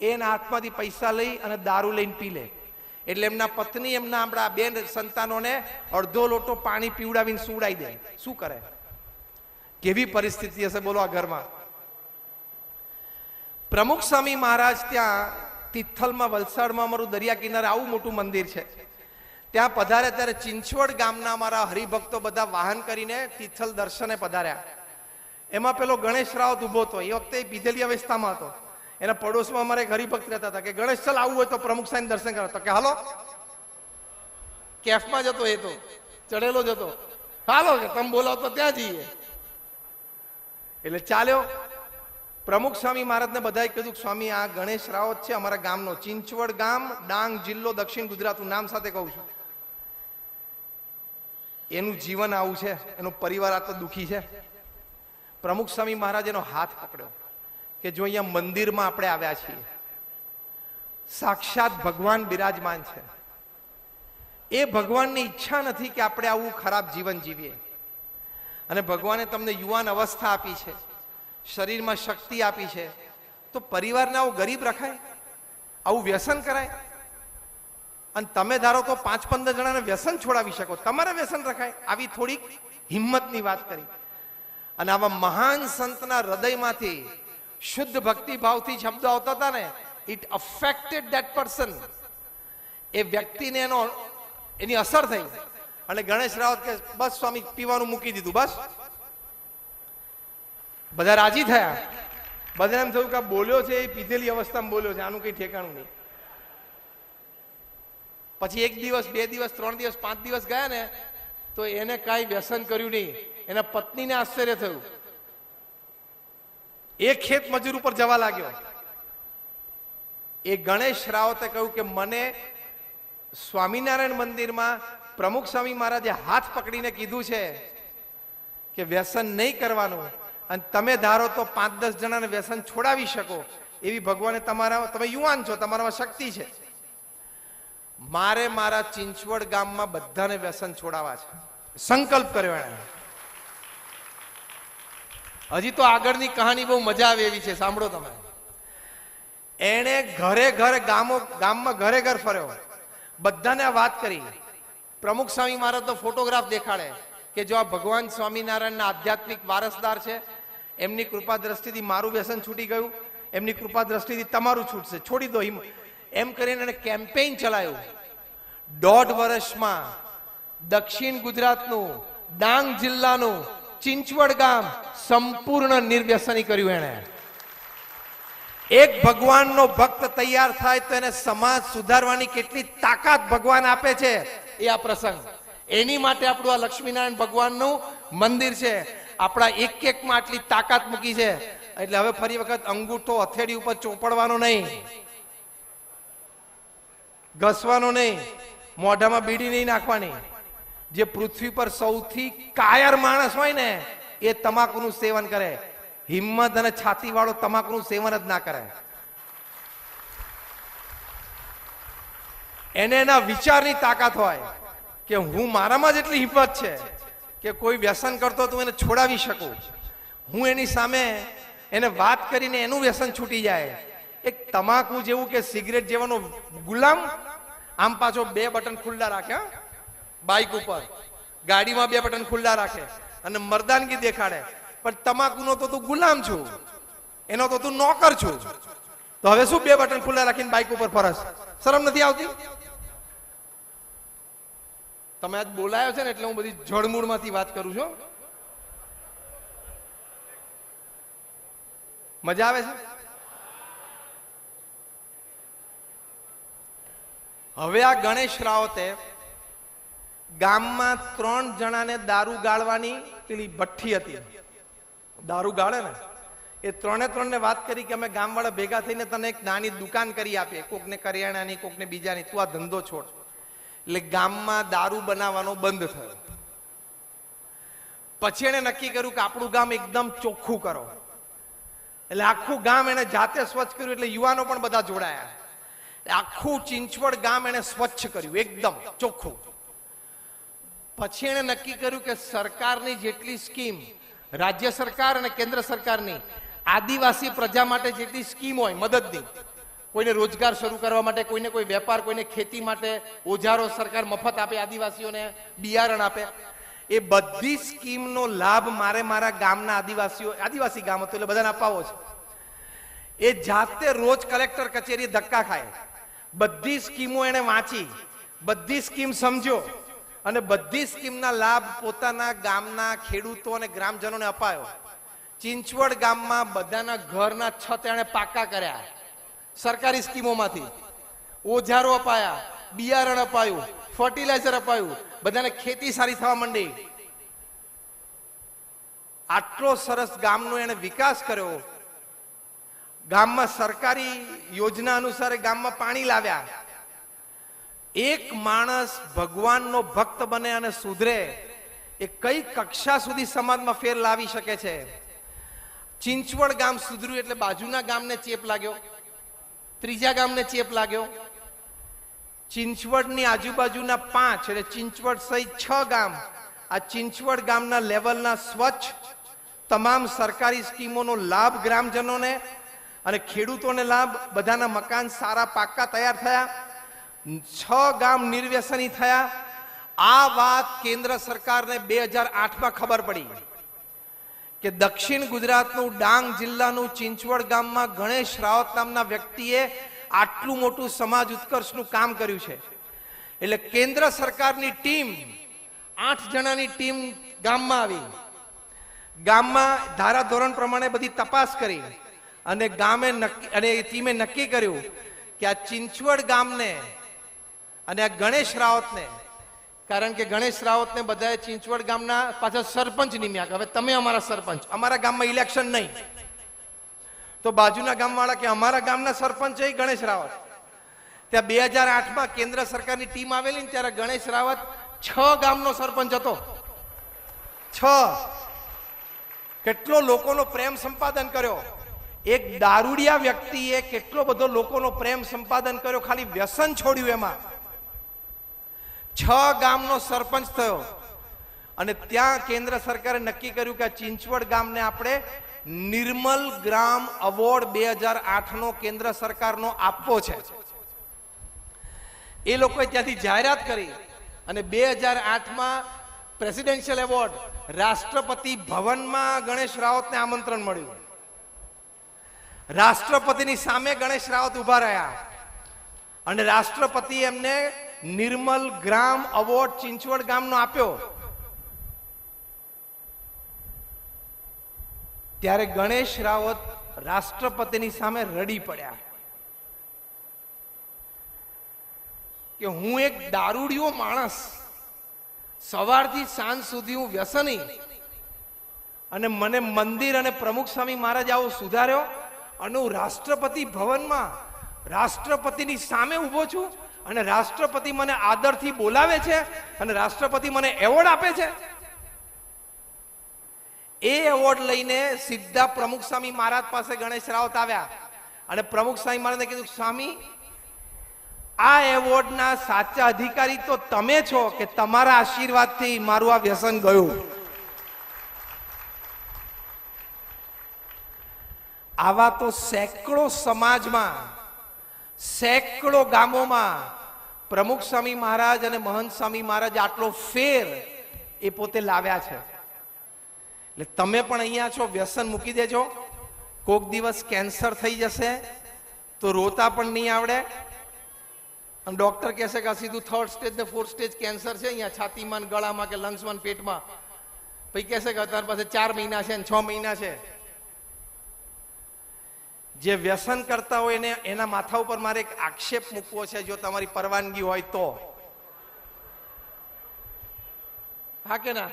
Speaker 1: એના હાથમાંથી પૈસા લઈ અને દારૂ લઈને પી લે. એટલે એમના પત્ની એમના આપણા 2 સંતાનોને અડધો લોટો પાણી પીવડાવીને સુવડાવી દે. શું કરે? કેવી પરિસ્થિતિ હશે બોલો આ ઘરમાં? પ્રમુખ સ્વામી મહારાજ ત્યાં તિથલમાં, વલસાડમાં અમારું દરિયા કિનારે આવું મોટું મંદિર છે. ત્યાં પધારે ત્યારે ચિંચવડ ગામના અમારા હરિભક્તો બધા વાહન કરીને તિથલ દર્શને પધાર્યા. એમાં પેલો ગણેશ રાવત ઉભો હતો. એ વખતે પીધેલી અવસ્થામાં હતો. એના પડોશમાં અમારે એક હરિભક્ત રહેતા હતા કે ગણેશ ચાલ આવવું હોય તો પ્રમુખ સાહેબ દર્શન કરવા. તો કે હાલો. કેફમાં જતો, એ તો ચડેલો જ હતો. હાલો કે તમે બોલાવો તો ત્યાં જઈએ. એટલે ચાલ્યો. પ્રમુખ સ્વામી મહારાજને બધાએ કીધું, સ્વામી આ ગણેશ રાવત છે, અમારા ગામનો, ચિંચવડ ગામ, ડાંગ જિલ્લો, દક્ષિણ ગુજરાત. હું નામ સાથે કહું છું. એનું જીવન આવું છે, એનો પરિવાર આટલો દુઃખી છે. પ્રમુખ સ્વામી મહારાજ એનો હાથ પકડ્યો કે જો અહીંયા મંદિરમાં આપણે આવ્યા છીએ, સાક્ષાત ભગવાન બિરાજમાન છે. એ ભગવાનની ઈચ્છા નથી કે આપણે આવું ખરાબ જીવન જીવીએ. અને ભગવાને તમને યુવાન અવસ્થા આપી છે, શરીરમાં શક્તિ આપી છે, તો પરિવારને આવું ગરીબ રખાય, આવું વ્યસન કરાય? અને તમે ધારો તો 5-15 જણાને વ્યસન છોડાવી શકો, તમારે વ્યસન રખાય? આવી થોડીક હિંમતની વાત કરી. અને આવા મહાન સંતના હૃદયમાંથી શુદ્ધ ભક્તિ ભાવથી શબ્દો આવતા હતા ને, ઇટ અફેક્ટેડ ધેટ પર્સન. એ વ્યક્તિને એની અસર થઈ. અને ગણેશ રાવત કે બસ સ્વામી પીવાનું મૂકી દીધું, બસ. બધા રાજી થયા. બધાને એમ થયું કે બોલ્યો છે એ પીધેલી અવસ્થામાં બોલ્યો છે, આનું કઈ ઠેકાણું નહીં. પછી 1 દિવસ 2 દિવસ 3 દિવસ 5 દિવસ ગયા ને, તો એને કાંઈ વ્યસન કર્યું નહીં. એના પત્નીને આશ્ચર્ય થયું. એ ખેત મજૂર ઉપર જવા લાગ્યો. એ ગણેશ રાવતે કહ્યું કે મને સ્વામિનારાયણ મંદિરમાં પ્રમુખ સ્વામી મહારાજે હાથ પકડીને કીધું છે કે વ્યસન નહીં કરવાનું, અને તમે ધારો તો 5-10 જણાને વ્યસન છોડાવી શકો એવી ભગવાને તમે યુવાન છો, તમારામાં શક્તિ છે. મારે મારા ચિંચવડ ગામમાં બધાને વ્યસન છોડાવવા છે. સંકલ્પ કર્યો એણે. હજી તો આગળની કહાની બહુ મજા આવે એવી છે, સાંભળો તમે. એણે ગામમાં ઘરે ઘર ફર્યો, બધાને આ વાત કરી. પ્રમુખ સ્વામી મહારાજ તો ફોટોગ્રાફ દેખાડે કે જો આ ભગવાન સ્વામિનારાયણના આધ્યાત્મિક વારસદાર છે, એમની કૃપા દ્રષ્ટિથી મારું વ્યસન છૂટી ગયું, એમની કૃપા દ્રષ્ટિથી તમારું છૂટશે, છોડી દો. એમ કરીને એને કેમ્પેઇન ચલાવ્યું. 1.5 વર્ષમાં દક્ષિણ ગુજરાતનું, ડાંગ જિલ્લાનું ચિંચવડ ગામ સંપૂર્ણ નિર્વ્યસની કર્યું એણે. એક ભગવાનનો ભક્ત તૈયાર થાય તો એને સમાજ સુધારવાની કેટલી તાકાત ભગવાન આપે છે, એ આ પ્રસંગ. એની માટે આપણું આ લક્ષ્મીનારાયણ ભગવાનનું મંદિર છે. આપણા એક-એકમાં આટલી તાકાત મૂકી છે. એટલે હવે ફરી વખત અંગૂઠો હથેળી ઉપર ચોપડવાનો નહીં, ઘસવાનો નહીં, મોઢામાં બીડી નહીં નાખવાની. જે પૃથ્વી પર સૌથી કાયર માણસ હોય ને, એ તમાકુનું સેવન કરે. હિંમત અને છાતી વાળો તમાકુનું સેવન જ ના કરે. એને એના વિચારની તાકાત હોય કે હું મારામાં જેટલી હિંમત છે કે કોઈ વ્યસન કરતો તો એને છોડાવી શકું. હું એની સામે એને વાત કરીને એનું વ્યસન છૂટી જાય. એક તમાકુ જેવું કે સિગરેટ જેવાનો ગુલામ આમ પાછો 2 બટન ખુલ્લા રાખે, બાઇક ઉપર, ગાડીમાં 2 બટન ખુલ્લા રાખે અને મર્દાનગી દેખાડે. પણ તમાકુનો તો તું ગુલામ છું, એનો તો તું નોકર છું. તો હવે શું 2 બટન ખુલ્લા રાખીને બાઇક ઉપર ફરસ? શરમ નથી આવતી? તમે આજ બોલાયો છે ને એટલે હું બધી જળમૂળમાંથી વાત કરું છું. મજા આવે છે? હવે આ ગણેશ રાવતે ગામમાં 3 જણાને દારૂ ગાળવાની પેલી ભઠ્ઠી હતી, દારૂ ગાળે ને, એ 3 ને વાત કરી કે અમે ગામવાળા ભેગા થઈને તને એક નાની દુકાન કરી આપીએ, કોકને કરિયાણાની, કોકને બીજાની, તું આ ધંધો છોડ. એટલે ગામમાં દારૂ બનાવવાનો બંધ થયો. પછી એને નક્કી કર્યું કે આપણું ગામ એકદમ ચોખ્ખું કરો. એટલે આખું ગામ એને જાતે સ્વચ્છ કર્યું. એટલે યુવાનો પણ બધા જોડાયા. આખું ચિંચવડ ગામ એને સ્વચ્છ કર્યું, એકદમ ચોખ્ખું. પછી એને નક્કી કર્યું કે સરકારની જેટલી સ્કીમ, રાજ્ય સરકાર અને કેન્દ્ર સરકારની આદિવાસી પ્રજા માટે જેટલી સ્કીમ હોય મદદની, કોઈને રોજગાર શરૂ કરવા માટે, કોઈને કોઈ વેપાર, કોઈને ખેતી માટે ઓજારો સરકાર મફત આપે, આદિવાસીઓને બિયારણ આપે, એ બધી સ્કીમનો લાભ મારે મારા ગામના આદિવાસી ગામ હતું એટલે બધાને અપાવો છે. એ જાતે રોજ કલેક્ટર કચેરી ધક્કા ખાય. બધી સ્કીમો એને વાંચી, બધી સ્કીમ સમજો અને બધી સ્કીમના લાભ પોતાના ગામના ખેડૂતો અને ગ્રામજનોને અપાયો. ચિંચવડ ગામમાં બધાના ઘરના છત એણે પાકા કર્યા સરકારી સ્કીમોમાંથી. ઓજારો અપાયા, બિયારણ અપાયું, ફર્ટિલાઇઝર અપાયું, બધાને ખેતી સારી થવા માંડી. આટલો સરસ ગામનો એને વિકાસ કર્યો. ગામમાં સરકારી યોજના અનુસાર ગામમાં પાણી લાવ્યા. એક માણસ ભગવાનનો ભક્ત બને અને સુધરે, એ કઈ કક્ષા સુધી સમાજમાં ફેર લાવી શકે છે. ચિંચવડ ગામ સુધર્યું એટલે બાજુના ગામને ચેપ લાગ્યો, ત્રીજા ગામને ચેપ લાગ્યો. ચિંચવડની આજુબાજુના 5 એટલે ચિંચવડ સહિત 6 ગામ આ ચિંચવડ ગામના લેવલના સ્વચ્છ તમામ સરકારી સ્કીમોનો લાભ ગ્રામજનોને અને ખેડૂતોને લાભ, બધાના મકાન સારા પાક્કા તૈયાર થયા, 6 ગામ નિર્વ્યસની થયા. આ વાત કેન્દ્ર સરકારને 2008માં ખબર પડી કે દક્ષિણ ગુજરાતનું ડાંગ જિલ્લાનું ચિંચવડ ગામમાં ગણેશ રાવત નામના વ્યક્તિએ આટલું મોટું સમાજ ઉત્કર્ષનું કામ કર્યું છે. એટલે કેન્દ્ર સરકારની ટીમ 8 જણાની ટીમ ગામમાં આવી, ગામમાં ધારાધોરણ પ્રમાણે બધી તપાસ કરી અને ટીમે નક્કી કર્યું કે આ ચિંચવડ ગામને અને આ ગણેશ રાવતને, કારણ કે ગણેશ રાવતને બધાએ ચિંચવડ ગામના પાછળ સરપંચ નિમ્યા કે હવે તમે અમારા સરપંચ, અમારા ગામમાં ઇલેક્શન નહીં. તો બાજુના ગામવાળા કે અમારા ગામના સરપંચ છે ગણેશ રાવત. ત્યાં 2008માં કેન્દ્ર સરકારની ટીમ આવેલી ને ત્યારે ગણેશ રાવત 6 ગામનો સરપંચ હતો. 6. કેટલો લોકોનો પ્રેમ સંપાદન કર્યો. એક દારૂડિયા વ્યક્તિએ કેટલો બધો લોકોનો પ્રેમ સંપાદન કર્યો, ખાલી વ્યસન છોડ્યું એમાં. 6 ગામનો સરપંચ થયો અને ત્યાં કેન્દ્ર સરકારે નક્કી કર્યું કે ચિંચવડ ગામને આપણે નિર્મલ ગ્રામ એવોર્ડ 2008નો કેન્દ્ર સરકારનો આપવો છે. એ લોકોએ ત્યાંથી જાહેરાત કરી અને 2008માં પ્રેસિડેન્શિયલ એવોર્ડ રાષ્ટ્રપતિ ભવનમાં ગણેશ રાવતને આમંત્રણ મળ્યું. રાષ્ટ્રપતિની સામે ગણેશ રાવત ઉભા રહ્યા અને રાષ્ટ્રપતિ એમને નિર્મલ ગ્રામ એવોર્ડ ચિંચવડ ગામનો આપ્યો. ત્યારે ગણેશ રાવત રાષ્ટ્રપતિની સામે રડી પડ્યા કે હું એક દારૂડિયો માણસ, સવારથી સાંજ સુધી હું વ્યસની, અને મને મંદિર અને પ્રમુખ સ્વામી મહારાજ આવો સુધાર્યો અને હું રાષ્ટ્રપતિ ભવનમાં રાષ્ટ્રપતિની સામે ઊભો છું અને રાષ્ટ્રપતિ મને આદરથી બોલાવે છે અને રાષ્ટ્રપતિ મને એવોર્ડ આપે છે. એ એવોર્ડ લઈને સીધા પ્રમુખ સ્વામી મહારાજ પાસે ગણેશ રાવત આવ્યા અને પ્રમુખ સ્વામી મહારાજને કીધું, સ્વામી આ એવોર્ડના સાચા અધિકારી તો તમે છો કે તમારા આશીર્વાદથી મારું આ વ્યસન ગયું. આવા તો સેંકડો સમાજમાં, સેંકડો ગામોમાં પ્રમુખ સ્વામી મહારાજ અને મહંત સ્વામી મહારાજ આટલો ફેર એ પોતે લાવ્યા છે. એટલે તમે પણ અહીંયા છો, વ્યસન મૂકી દેજો. કોક દિવસ કેન્સર થઈ જશે તો રોતા પણ નહીં આવડે અને ડોક્ટર કહેશે કે સીધું 3rd સ્ટેજ ને 4th સ્ટેજ કેન્સર છે અહીંયા છાતીમાં, ગળામાં કે લંગ્સમાં, પેટમાં. પછી કહેશે કે તારી પાસે 4 મહિના છે ને 6 મહિના છે. જે વ્યસન કરતા હોય એને એના માથા ઉપર મારે એક આક્ષેપ મૂકવો છે, જો તમારી પરવાનગી હોય તો. હા કે ના?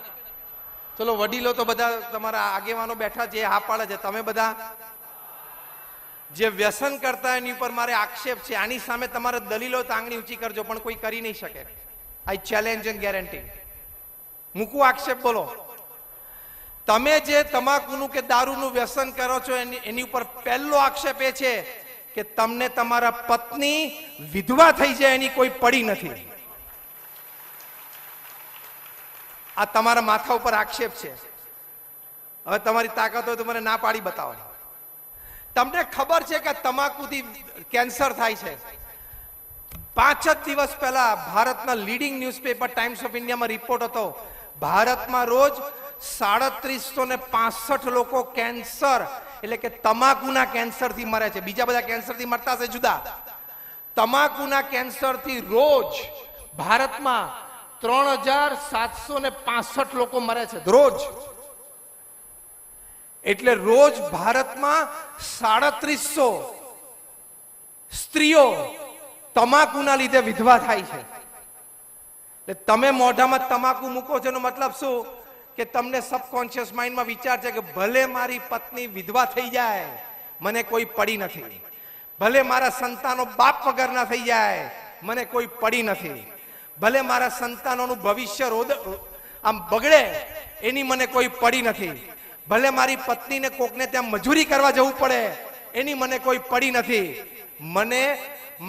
Speaker 1: ચલો વડીલો તો બધા તમારા આગેવાનો બેઠા છે, હા પાડે છે. તમે બધા જે વ્યસન કરતા એની ઉપર મારે આક્ષેપ છે. આની સામે તમારે દલીલો તો આંગળી ઊંચી કરજો, પણ કોઈ કરી નહીં શકે. આઈ ચેલેન્જ એન્ડ ગેરંટી. મૂકું આક્ષેપ, બોલો. તમે જે તમાકુનું કે દારૂનું વ્યસન કરો છો એની ઉપર પહેલો આક્ષેપ એ છે કે તમને તમારા પત્ની વિધવા થઈ જાય એની કોઈ પડી નથી. આ તમારા માથા ઉપર આક્ષેપ છે. હવે તમારી તાકાત હોય તો મને ના પાડી બતાવો. તમને ખબર છે કે તમાકુથી કેન્સર થાય છે. 5 જ દિવસ પહેલા ભારતના લીડિંગ ન્યૂઝપેપર ટાઈમ્સ ઓફ ઇન્ડિયામાં રિપોર્ટ હતો, ભારતમાં રોજ 3765 લોકો કેન્સર એટલે કે તમાકુના કેન્સરથી મરે છે. બીજા બધા કેન્સરથી મરતા છે જુદા. તમાકુના કેન્સરથી રોજ ભારતમાં 3765 લોકો મરે છે રોજ. એટલે રોજ ભારતમાં 3700 સ્ત્રીઓ તમાકુના લીધે વિધવા થાય છે. એટલે તમે મોઢામાં તમાકુ મૂકો છો એનો મતલબ શું કે તમને સબકોન્શિયસ માઇન્ડમાં વિચાર છે કે ભલે મારી પત્ની વિધવા થઈ જાય મને કોઈ પડી નથી, ભલે મારા સંતાનો બાપ વગરના થઈ જાય મને કોઈ પડી નથી, ભલે મારા સંતાનોનું ભવિષ્ય આમ બગડે એની મને કોઈ પડી નથી, ભલે મારી પત્નીને કોકને ત્યાં મજૂરી કરવા જવું પડે, એની મને કોઈ પડી નથી. મને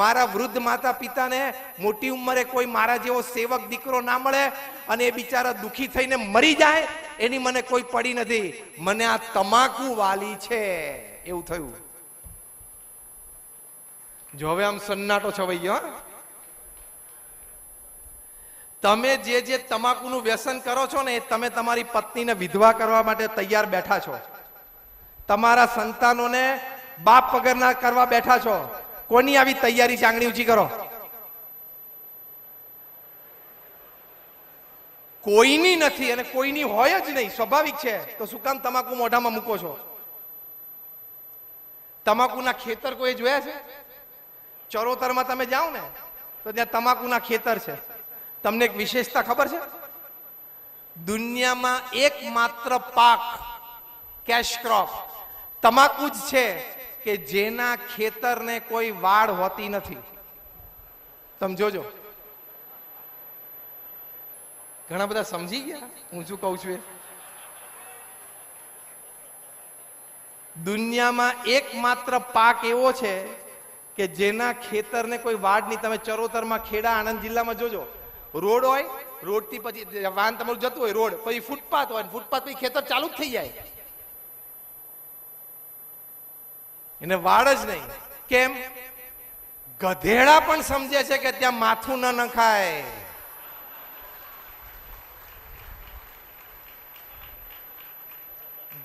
Speaker 1: મારા વૃદ્ધ માતા પિતાને મોટી ઉંમરે કોઈ મારા જેવો સેવક દીકરો ના મળે અને એ બિચારા દુખી થઈને મરી જાય, એની મને કોઈ પડી નથી. મને આ તમાકુ વાલી છે. એવું થયું. જો હવે આમ સન્નાટો છવાઈ ગયો. તમે જે તમાકુનું વ્યસન કરો છો ને, એ તમે તમારી પત્નીને વિધવા કરવા માટે તૈયાર બેઠા છો. તમારા સંતાનોને બાપ વગરના કરવા બેઠા છો. કોની આવી તૈયારી છે? આંગળી ઊંચી કરો. કોઈની નથી, અને કોઈની હોય જ નહીં. સ્વાભાવિક છે. તો શું કામ તમાકુ મોઢામાં મૂકો છો? તમાકુના ખેતર કોઈ જોયા છે? ચરોતરમાં તમે જાઓ ને તો ત્યાં તમાકુના ખેતર છે. તમને એક વિશેષતા ખબર છે? દુનિયામાં એકમાત્ર પાક, કેશ ક્રોપ, તમાકુ જ છે કે જેના ખેતરને કોઈ વાડ હોતી નથી. તમે જોજો. ઘણા બધા સમજી ગયા હું શું કહું છું. દુનિયામાં એકમાત્ર પાક એવો છે કે જેના ખેતરને કોઈ વાડ નહીં. તમે ચરોતરમાં, ખેડા, આણંદ જિલ્લામાં જોજો, રોડ હોય, રોડ થી પછી વાહન તમારું જતું હોય, રોડ પછી ફૂટપાથ હોય, ફૂટપાથ પછી ખેતર ચાલુ જ થઈ જાય. એને વાડ જ નહીં. કેમ? ગધેડા પણ સમજે છે કે ત્યાં માથું ન નખાય.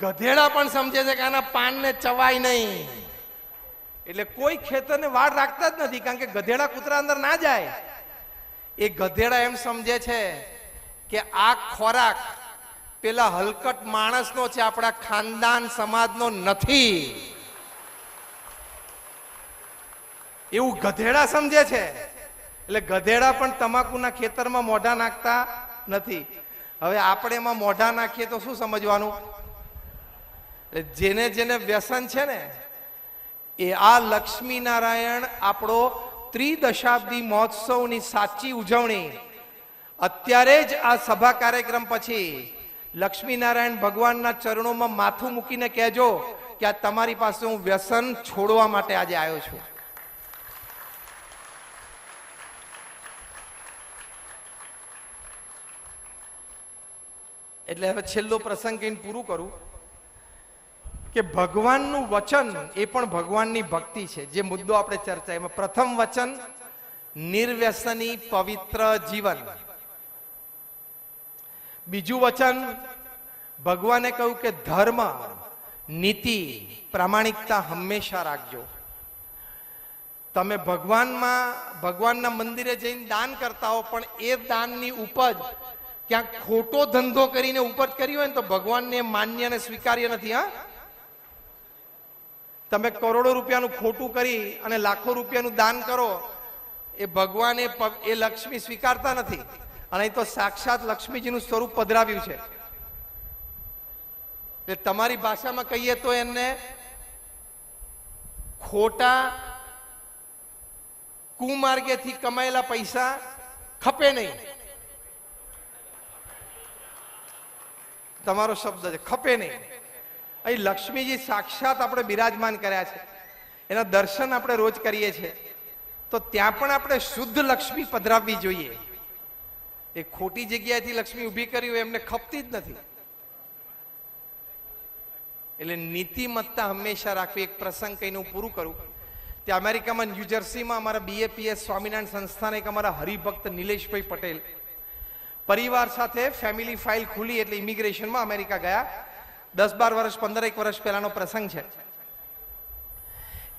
Speaker 1: ગધેડા પણ સમજે છે કે આના પાનને ચવાય નહીં. એટલે કોઈ ખેતરને વાડ રાખતા જ નથી, કારણ કે ગધેડા કૂતરા અંદર ના જાય. એ ગધેડા એમ સમજે છે કે આ ખોરાક પેલા હલકટ માણસનો છે, આપણા ખાનદાન સમાજનો નથી. એવું ગધેડા સમજે છે. એટલે ગધેડા પણ તમાકુના ખેતરમાં મોઢા નાખતા નથી. હવે આપણે એમાં મોઢા નાખીએ તો શું સમજવાનું? જેને જેને વ્યસન છે ને, એ આ લક્ષ્મીનારાયણ આપણો ત્રિદશાબ્દી મહોત્સવની સાચી ઉજવણી અત્યારે જ આ સભા કાર્યક્રમ પછી લક્ષ્મીનારાયણ ભગવાનના ચરણોમાં માથું મૂકીને કહેજો કે આ તમારી પાસે હું વ્યસન છોડવા માટે આજે આવ્યો છું. એટલે હવે છેલ્લો પ્રસંગ કહીને પૂરું કરું કે ભગવાનનું વચન એ પણ ભગવાનની ભક્તિ છે. જે મુદ્દો આપણે ચર્ચા, એમાં પ્રથમ વચન નિર્વ્યસની પવિત્ર જીવન. બીજું વચન ભગવાને કહ્યું કે ધર્મ, નીતિ, પ્રામાણિકતા હંમેશા રાખજો. તમે ભગવાનના મંદિરે જઈને દાન કરતા હો, પણ એ દાનની ઉપજ ક્યાંક ખોટો ધંધો કરીને ઉપજ કરી હોય ને તો ભગવાનને માન્ય અને સ્વીકાર્ય નથી. હા, તમે કરોડો રૂપિયાનું ખોટું કરી અને લાખો રૂપિયાનું દાન કરો, એ ભગવાન એ લક્ષ્મી સ્વીકારતા નથી. અને અહીં તો સાક્ષાત લક્ષ્મીજીનું સ્વરૂપ પધરાવ્યું છે. એટલે તમારી ભાષામાં કહીએ તો એને ખોટા કુમાર્ગેથી કમાયેલા પૈસા ખપે નહીં. તમારો શબ્દ છે, ખપે નહીં. અહીં લક્ષ્મીજી સાક્ષાત આપણે બિરાજમાન કર્યા છે. એના દર્શન આપણે રોજ કરીએ છીએ, તો ત્યાં પણ આપણે શુદ્ધ લક્ષ્મી પધરાવવી જોઈએ. એ ખોટી જગ્યાએથી લક્ષ્મી ઊભી કરી હોય એમને ખપતી જ નથી. એટલે નીતિમત્તા હંમેશા રાખવી. એક પ્રસંગ કહીને હું પૂરું કરું. ત્યાં અમેરિકામાં ન્યૂજર્સીમાં અમારા BAPS સ્વામિનારાયણ સંસ્થાના એક અમારા હરિભક્ત નિલેશભાઈ પટેલ પરિવાર સાથે ફેમિલી ફાઇલ ખુલી એટલે ઇમિગ્રેશનમાં અમેરિકા ગયા. 10-12 વર્ષ, 15 વર્ષ પહેલાનો પ્રસંગ છે.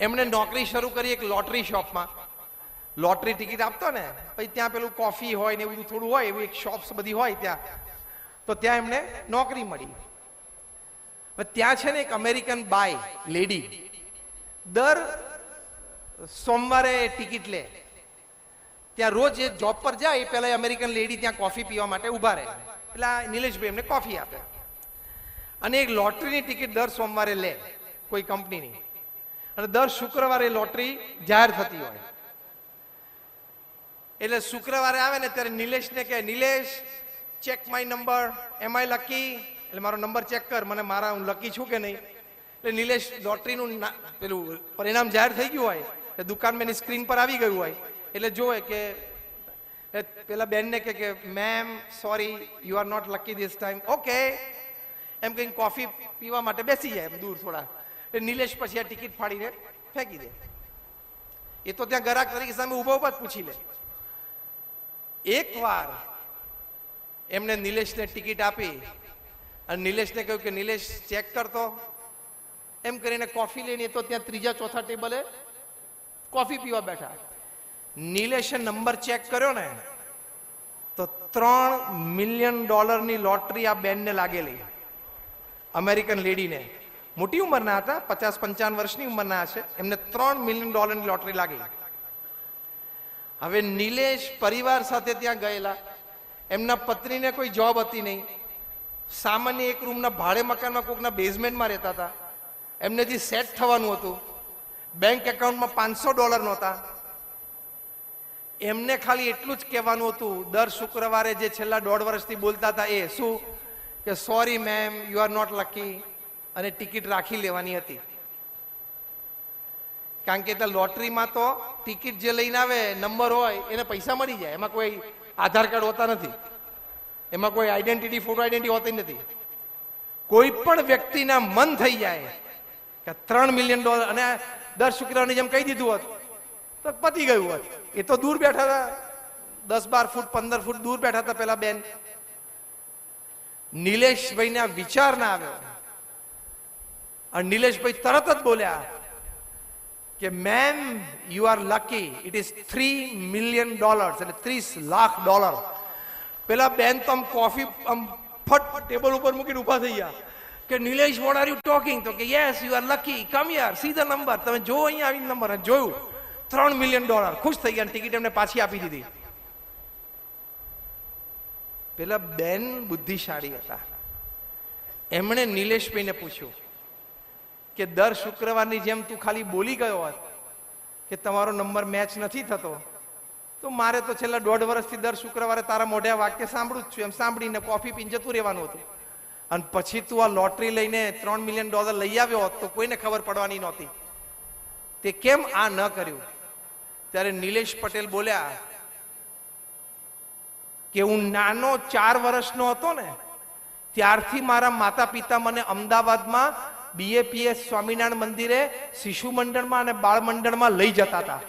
Speaker 1: એમણે નોકરી શરૂ કરી એક લોટરી શોપમાં. લોટરી ટિકિટ આપતો ને, પછી ત્યાં પેલું કોફી હોય ને એવું બધું થોડું હોય, એવું એક શોપ્સ બધી હોય ત્યાં. તો ત્યાં એમને નોકરી મળી. ત્યાં છે ને એક અમેરિકન બાય લેડી દર સોમવારે ટિકિટ લે. ત્યાં રોજ એ જોબ પર જાય એ પહેલા અમેરિકન લેડી ત્યાં કોફી પીવા માટે ઊભા રહે. એટલે નિલેશભાઈ એમને કોફી આપે. અને એક લોટરીની ટિકિટ દર સોમવારે લે કોઈ કંપનીની, અને દર શુક્રવારે લોટરી જાહેર થતી હોય. એટલે શુક્રવારે આવે ને ત્યારે નિલેશને કહે, Nilesh, check my number, am I lucky, એટલે મારો નંબર ચેક કર, મને મારા હું લકી છું કે નહીં. એટલે નિલેશ લોટરીનું પેલું પરિણામ જાહેર થઈ ગયું હોય એટલે દુકાનમાં સ્ક્રીન પર આવી ગયું હોય એટલે જોવે કે પેલા બેનને કે ma'am sorry you are not lucky this time, okay એમ કહીને કોફી પીવા માટે બેસી જાય એમ દૂર થોડા. એટલે નિલેશ પછી આ ટિકિટ ફાડીને ફેંકી દે. એ તો ત્યાં ગ્રાહક તરીકે સામે ઉભા ઉભા જ પૂછી લે. એકવાર એમને નિલેશને ટિકિટ આપી અને નિલેશને કહ્યું કે નિલેશ ચેક કરતો, એમ કરીને કોફી લઈને તો ત્યાં ત્રીજા ચોથા ટેબલે કોફી પીવા બેઠા. નિલેશે નંબર ચેક કર્યો ને તો $3 મિલિયન લોટરી આ બેનને લાગેલી, અમેરિકન લેડીને. મોટી ઉંમરના હતા, 50-55 વર્ષની ઉંમરના હશે. એમને $3 મિલિયન લોટરી લાગી. હવે નિલેશ પરિવાર સાથે ત્યાં ગયેલા. એમના પત્નીને કોઈ જોબ હતી નહીં, સામાન્ય એક રૂમના ભાડે મકાનમાં કોકના બેઝમેન્ટમાં રહેતા હતા. એમને જે સેટ થવાનું હતું, બેંક એકાઉન્ટમાં $500 નહોતા. એમને ખાલી એટલું જ કહેવાનું હતું દર શુક્રવારે, જે છેલ્લા 1.5 વર્ષથી બોલતા હતા એ શું કે sorry ma'am you are not lucky, અને ટિકિટ રાખી લેવાની હતી. કારણ કે લોટરીમાં તો ટિકિટ જે લઈને આવે નંબર હોય એને પૈસા મળી જાય, એમાં કોઈ આધાર કાર્ડ હોતા નથી, એમાં કોઈ આઈડેન્ટિટી ફોટો આઈડેન્ટિટી હોતી નથી. કોઈ પણ વ્યક્તિના મન થઈ જાય કે $3 મિલિયન, અને દર શુક્રવારની જેમ કહી દીધું હોત તો પતી ગયું હોત. એ તો દૂર બેઠા હતા, 10-12 ફૂટ 15 ફૂટ દૂર બેઠા હતા પેલા બેન. નિલેશભાઈને આ વિચાર ના આવ્યો અને નિલેશભાઈ તરત જ બોલ્યા કે ma'am you are lucky, it is $3 million, એટલે $30 લાખ. પેલા બેન તો આમ કોફી આમ ફટ ટેબલ ઉપર મૂકીને ઉભા થઈ ગયા કે Nilesh what are you talking? તો કે yes you are lucky, come here, see the number, તમે જો અહીંયા આવીને નંબર. જોયું $3 મિલિયન. ખુશ થઈ ગયા, ટિકિટ એમને પાછી આપી દીધી. પેલા બેન બુદ્ધિશાળી હતા, એમણે નિલેશભાઈને પૂછ્યું કે દર શુક્રવારની જેમ તું ખાલી બોલી ગયો હોત કે તમારો નંબર મેચ નથી થતો, તો મારે તો છેલ્લા 1.5 વર્ષથી દર શુક્રવારે તારા મોઢે વાક્ય સાંભળું જ છું, એમ સાંભળીને કોફી પીને જતું રહેવાનું હતું. અને પછી તું આ લોટરી લઈને $3 મિલિયન લઈ આવ્યો હોત તો કોઈને ખબર પડવાની નહોતી. તે કેમ આ ન કર્યું? ત્યારે નિલેશ પટેલ બોલ્યા કે હું નાનો 4 વર્ષનો હતો ને ત્યારથી મારા માતા પિતા મને અમદાવાદમાં BAPS સ્વામિનારાયણ મંદિરે શિશુ મંડળમાં અને બાળ મંડળમાં લઈ જતા હતા.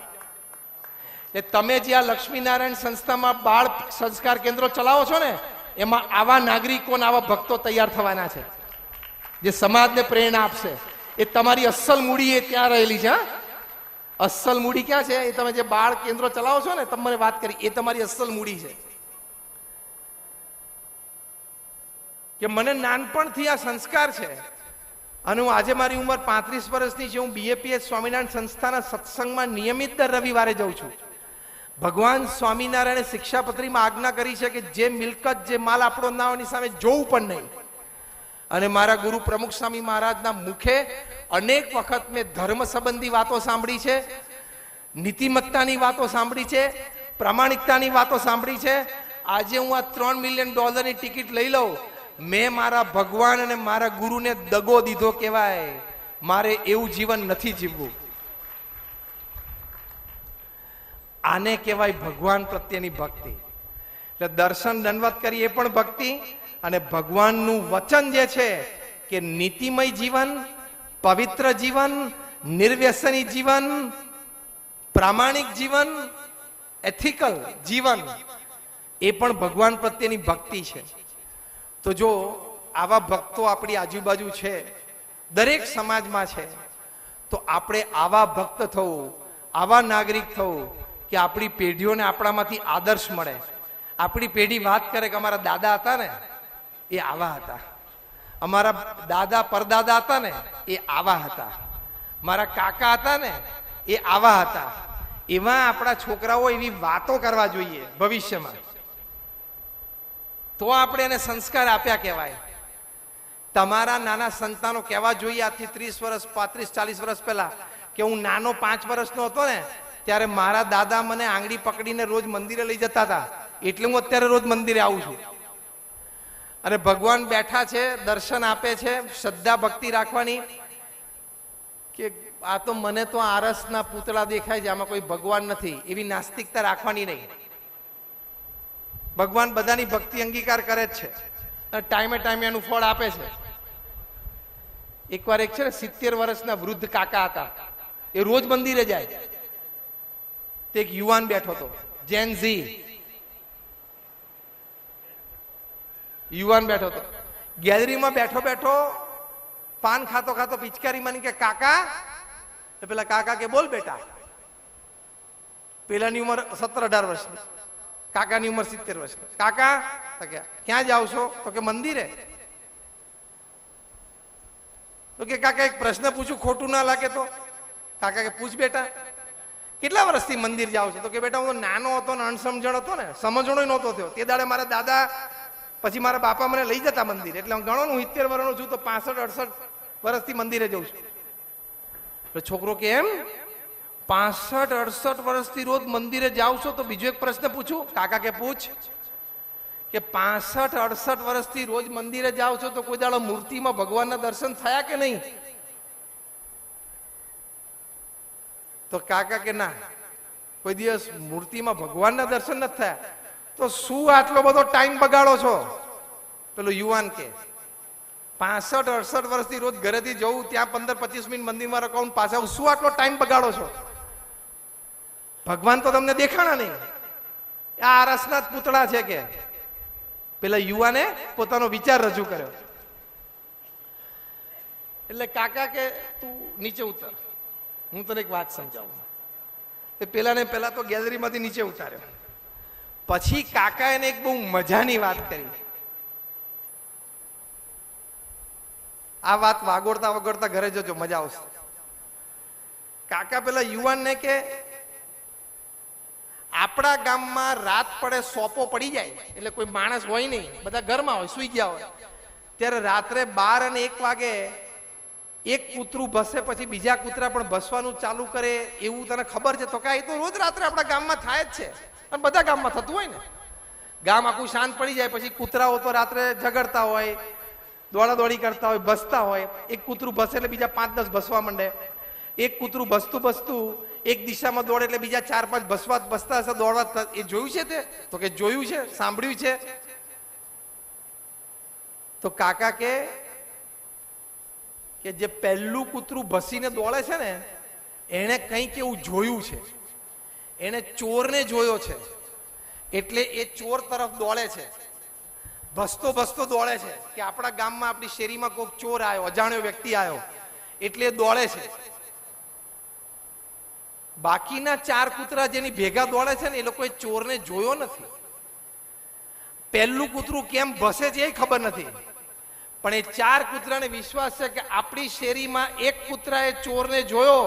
Speaker 1: એ તમે જે આ લક્ષ્મીનારાયણ સંસ્થામાં બાળ સંસ્કાર કેન્દ્રો ચલાવો છો ને, એમાં આવા નાગરિકો અને આવા ભક્તો તૈયાર થવાના છે જે સમાજને પ્રેરણા આપશે. એ તમારી અસલ મૂડી એ ત્યાં રહેલી છે. અસલ મૂડી ક્યાં છે? એ તમે જે બાળ કેન્દ્રો ચલાવો છો ને, તમે મને વાત કરી, એ તમારી અસલ મૂડી છે. કે મને નાનપણથી આ સંસ્કાર છે અને હું આજે મારી ઉંમર 35 વર્ષની છે. હું BAPS સ્વામિનારાયણ સંસ્થાના સત્સંગમાં નિયમિત દર રવિવારે જાઉં છું. ભગવાન સ્વામિનારાયણે શિક્ષાપત્રીમાં આજ્ઞા કરી છે કે જે મિલકત, જે માલ આપણો ના હોય એની સામે જોવું પણ નહીં. અને મારા ગુરુ પ્રમુખ સ્વામી મહારાજના મુખે અનેક વખત મેં ધર્મ સંબંધી વાતો સાંભળી છે, નીતિમત્તાની વાતો સાંભળી છે, પ્રામાણિકતાની વાતો સાંભળી છે. આજે હું આ $3 મિલિયન ની ટિકિટ લઈ લઉં, મેં મારા ભગવાન અને મારા ગુરુને દગો દીધો કહેવાય. મારે એવું જીવન નથી જીવવું. આને કહેવાય ભગવાન પ્રત્યેની ભક્તિ. એટલે દર્શન દંડવત કરી એ પણ ભક્તિ, અને ભગવાનનું વચન જે છે કે નીતિમય જીવન, પવિત્ર જીવન, નિર્વ્યસની જીવન, પ્રામાણિક જીવન, એથિકલ જીવન, એ પણ ભગવાન પ્રત્યેની ભક્તિ છે. તો જો આવા ભક્તો આપણી આજુબાજુ છે, દરેક સમાજમાં છે, તો આપણે આવા ભક્ત થવું, આવા નાગરિક થવું કે આપણી પેઢીઓને આપણામાંથી આદર્શ મળે. આપણી પેઢી વાત કરે કે અમારા દાદા હતા ને એ આવા હતા, અમારા દાદા પરદાદા હતા ને એ આવા હતા, મારા કાકા હતા ને એ આવા હતા. એવા આપણા છોકરાઓ એવી વાતો કરવા જોઈએ ભવિષ્યમાં, તો આપણે એને સંસ્કાર આપ્યા કહેવાય. તમારા નાના સંતાનો કહેવા જોઈએ આજથી 30 વર્ષ, 35, 40 વર્ષ પહેલા કે હું નાનો 5 વર્ષનો હતો ને ત્યારે મારા દાદા મને આંગળી પકડીને રોજ મંદિરે લઈ જતા હતા, એટલે હું અત્યારે રોજ મંદિરે આવું છું. અને ભગવાન બેઠા છે, દર્શન આપે છે, શ્રદ્ધા ભક્તિ રાખવાની કે આ તો મને તો આરસના પૂતળા દેખાય છે, આમાં કોઈ ભગવાન નથી, એવી નાસ્તિકતા રાખવાની નહીં. ભગવાન બધાની ભક્તિ અંગીકાર કરે જ છે અને ટાઈમે ટાઈમે એનું ફળ આપે છે. એકવાર એક છે ને 70 વર્ષના વૃદ્ધ કાકા હતા, એ રોજ મંદિરે જાય. તે એક યુવાન બેઠો હતો, જેન ઝી યુવાન બેઠો હતો. ગેલેરીમાં બેઠો બેઠો પાન ખાતો ખાતો પિચકારી માની કે કાકા, તો પેલા કાકા કે બોલ બેટા. પેલાની ઉંમર 17-18 વર્ષની, કાકાની ઉંમર 70 વર્ષની. કાકા તો કે ક્યાં જાવ છો? તો કે મંદિરે. તો કે કાકા એક પ્રશ્ન પૂછું, ખોટું ના લાગે તો? કાકા કે પૂછ બેટા. કેટલા વર્ષથી મંદિર જાવ છો? તો કે બેટા હું નાનો હતો ને અણસમજણ હતો ને, સમજણો નહોતો થયો. તે દાડે મારા દાદા પછી મારા બાપા મને લઈ જતા મંદિર, એટલે હું ગણો હું 70 વર્ષનો છું તો 65-68 વર્ષથી મંદિરે જઉં છું. છોકરો કે એમ 65-68 વર્ષથી રોજ મંદિરે જાવ છો? તો બીજો એક પ્રશ્ન પૂછું? કાકા કે પૂછ. કે 65-68 વર્ષથી રોજ મંદિરે જાવ છો તો કોઈ દાડો મૂર્તિમાં ભગવાનના દર્શન થયા કે નહીં? તો કાકા કે ના, કોઈ દિવસ મૂર્તિમાં ભગવાનના દર્શન નથી થયા. તો શું આટલો બધો ટાઈમ બગાડો છો? પેલો યુવાન કે 65-68 વર્ષથી રોજ ઘરેથી જવું, ત્યાં 15-25 મિનિટ મંદિરમાં રખાવું, પાછા શું આટલો ટાઈમ બગાડો છો? ભગવાન તો તમને દેખાણા નહીં, આ આરસના જ પૂતળા છે કે. પેલા યુવાને પોતાનો વિચાર રજૂ કર્યો. એટલે કાકા કે તું નીચે ઉતર, હું તને એક વાત સમજાવું. એ પેલાને પહેલા તો ગેલેરીમાંથી નીચે ઉતાર્યો. પછી કાકા એને એક બહુ મજાની વાત કરી. આ વાત વાગોડતા વગોડતા ઘરે જજો, મજા આવશે. કાકા પેલા યુવાનને કે આપણા ગામમાં રાત પડે સોપો પડી જાય, એટલે કોઈ માણસ હોય નહીં, બધા ઘરમાં હોય, સુઈ ગયા હોય, ત્યારે રાત્રે 12 અને 1 વાગે એક કૂતરું ભસે, પછી બીજા કૂતરા પણ ભસવાનું ચાલુ કરે, એવું તને ખબર છે? તો કાંઈ તો રોજ રાત્રે આપણા ગામમાં થાય જ છે, અને બધા ગામમાં થતું હોય ને. ગામ આખું શાંત પડી જાય, પછી કૂતરાઓ તો રાત્રે ઝઘડતા હોય, દોડાદોડી કરતા હોય, ભસતા હોય. એક કૂતરું ભસે એટલે બીજા 5-10 ભસવા માંડે. એક કૂતરું ભસતું ભસતું એક દિશામાં દોડે એટલે બીજા 4-5 ભસતા હશે, દોડવા. એ જોયું છે તે? તો કે જોયું છે, સાંભળ્યું છે. તો કાકા કે જે પહેલું કૂતરું ભસીને દોડે છે ને, એને કંઈક એવું જોયું છે, એને ચોરને જોયો છે, એટલે એ ચોર તરફ દોડે છે, ભસતો ભસતો દોડે છે કે આપણા ગામમાં, આપણી શેરીમાં કોઈક ચોર આવ્યો, અજાણ્યો વ્યક્તિ આવ્યો, એટલે એ દોડે છે. બાકીના 4 કૂતરા જેની ભેગા દોડે છે ને, એ લોકોએ ચોરને જોયો નથી. પહેલું કૂતરું કેમ ભસે છે એ ખબર નથી, પણ એ 4 કૂતરાને વિશ્વાસ છે કે આપણી શેરીમાં એક કૂતરાએ ચોરને જોયો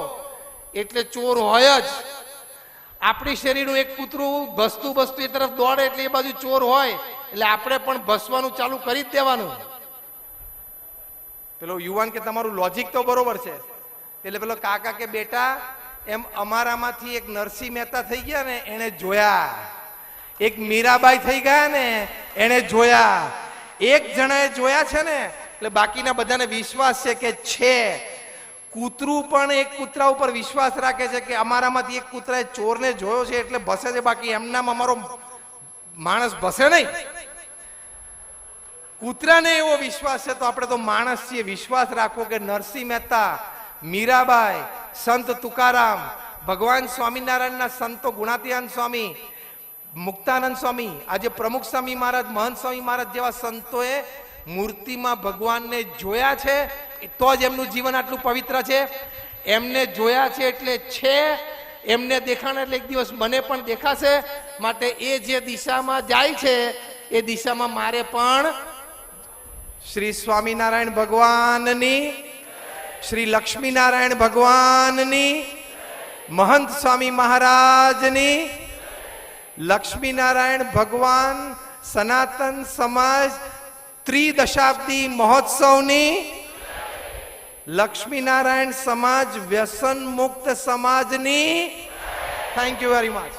Speaker 1: એટલે ચોર હોય જ. આપણી શેરીનું એક કૂતરું ભસતું ભસતું એ તરફ દોડે એટલે એ બાજુ ચોર હોય, એટલે આપણે પણ ભસવાનું ચાલુ કરી જ દેવાનું. પેલો યુવાન કે તમારું લોજિક તો બરોબર છે. એટલે પેલો કાકા કે બેટા, એમ અમારામાંથી એક નરસિંહ મહેતા થઈ ગયા ને, એને જોયા. એક મીરાબાઈ થઈ ગયા ને, એને જોયા. એક જણાએ જોયા છે ને, એટલે બાકીના બધાને વિશ્વાસ છે કે છે. કૂતરું પણ એક કૂતરા ઉપર વિશ્વાસ રાખે છે કે અમારામાંથી એક કૂતરાએ ચોરને જોયો છે એટલે ભસે છે, બાકી એમનામ અમારો માણસ ભસે નહીં. કૂતરાને એવો વિશ્વાસ છે, તો આપણે તો માણસ છીએ, વિશ્વાસ રાખવો કે નરસિંહ મહેતા, મીરાબાઈ, સંત તુકારામ, ભગવાન સ્વામિનારાયણના સંતો ગુણાતીતાનંદ સ્વામી, મુક્તાનંદ સ્વામી, આજે પ્રમુખ સ્વામી મહારાજ, મહંત સ્વામી મહારાજ જેવા સંતોએ મૂર્તિમાં ભગવાનને જોયા છે, તો જ એમનું જીવન આટલું પવિત્ર છે. એમને જોયા છે એટલે છે, એમને દેખાણ એટલે એક દિવસ મને પણ દેખાશે. માટે એ જે દિશામાં જાય છે એ દિશામાં મારે પણ શ્રી સ્વામિનારાયણ ભગવાનની, શ્રી લક્ષ્મીનારાયણ ભગવાનની, મહંત સ્વામી મહારાજની, લક્ષ્મીનારાયણ ભગવાન સનાતન સમાજ ત્રિદશાબ્દી મહોત્સવની, લક્ષ્મીનારાયણ સમાજ વ્યસન મુક્ત સમાજની. Thank you very much.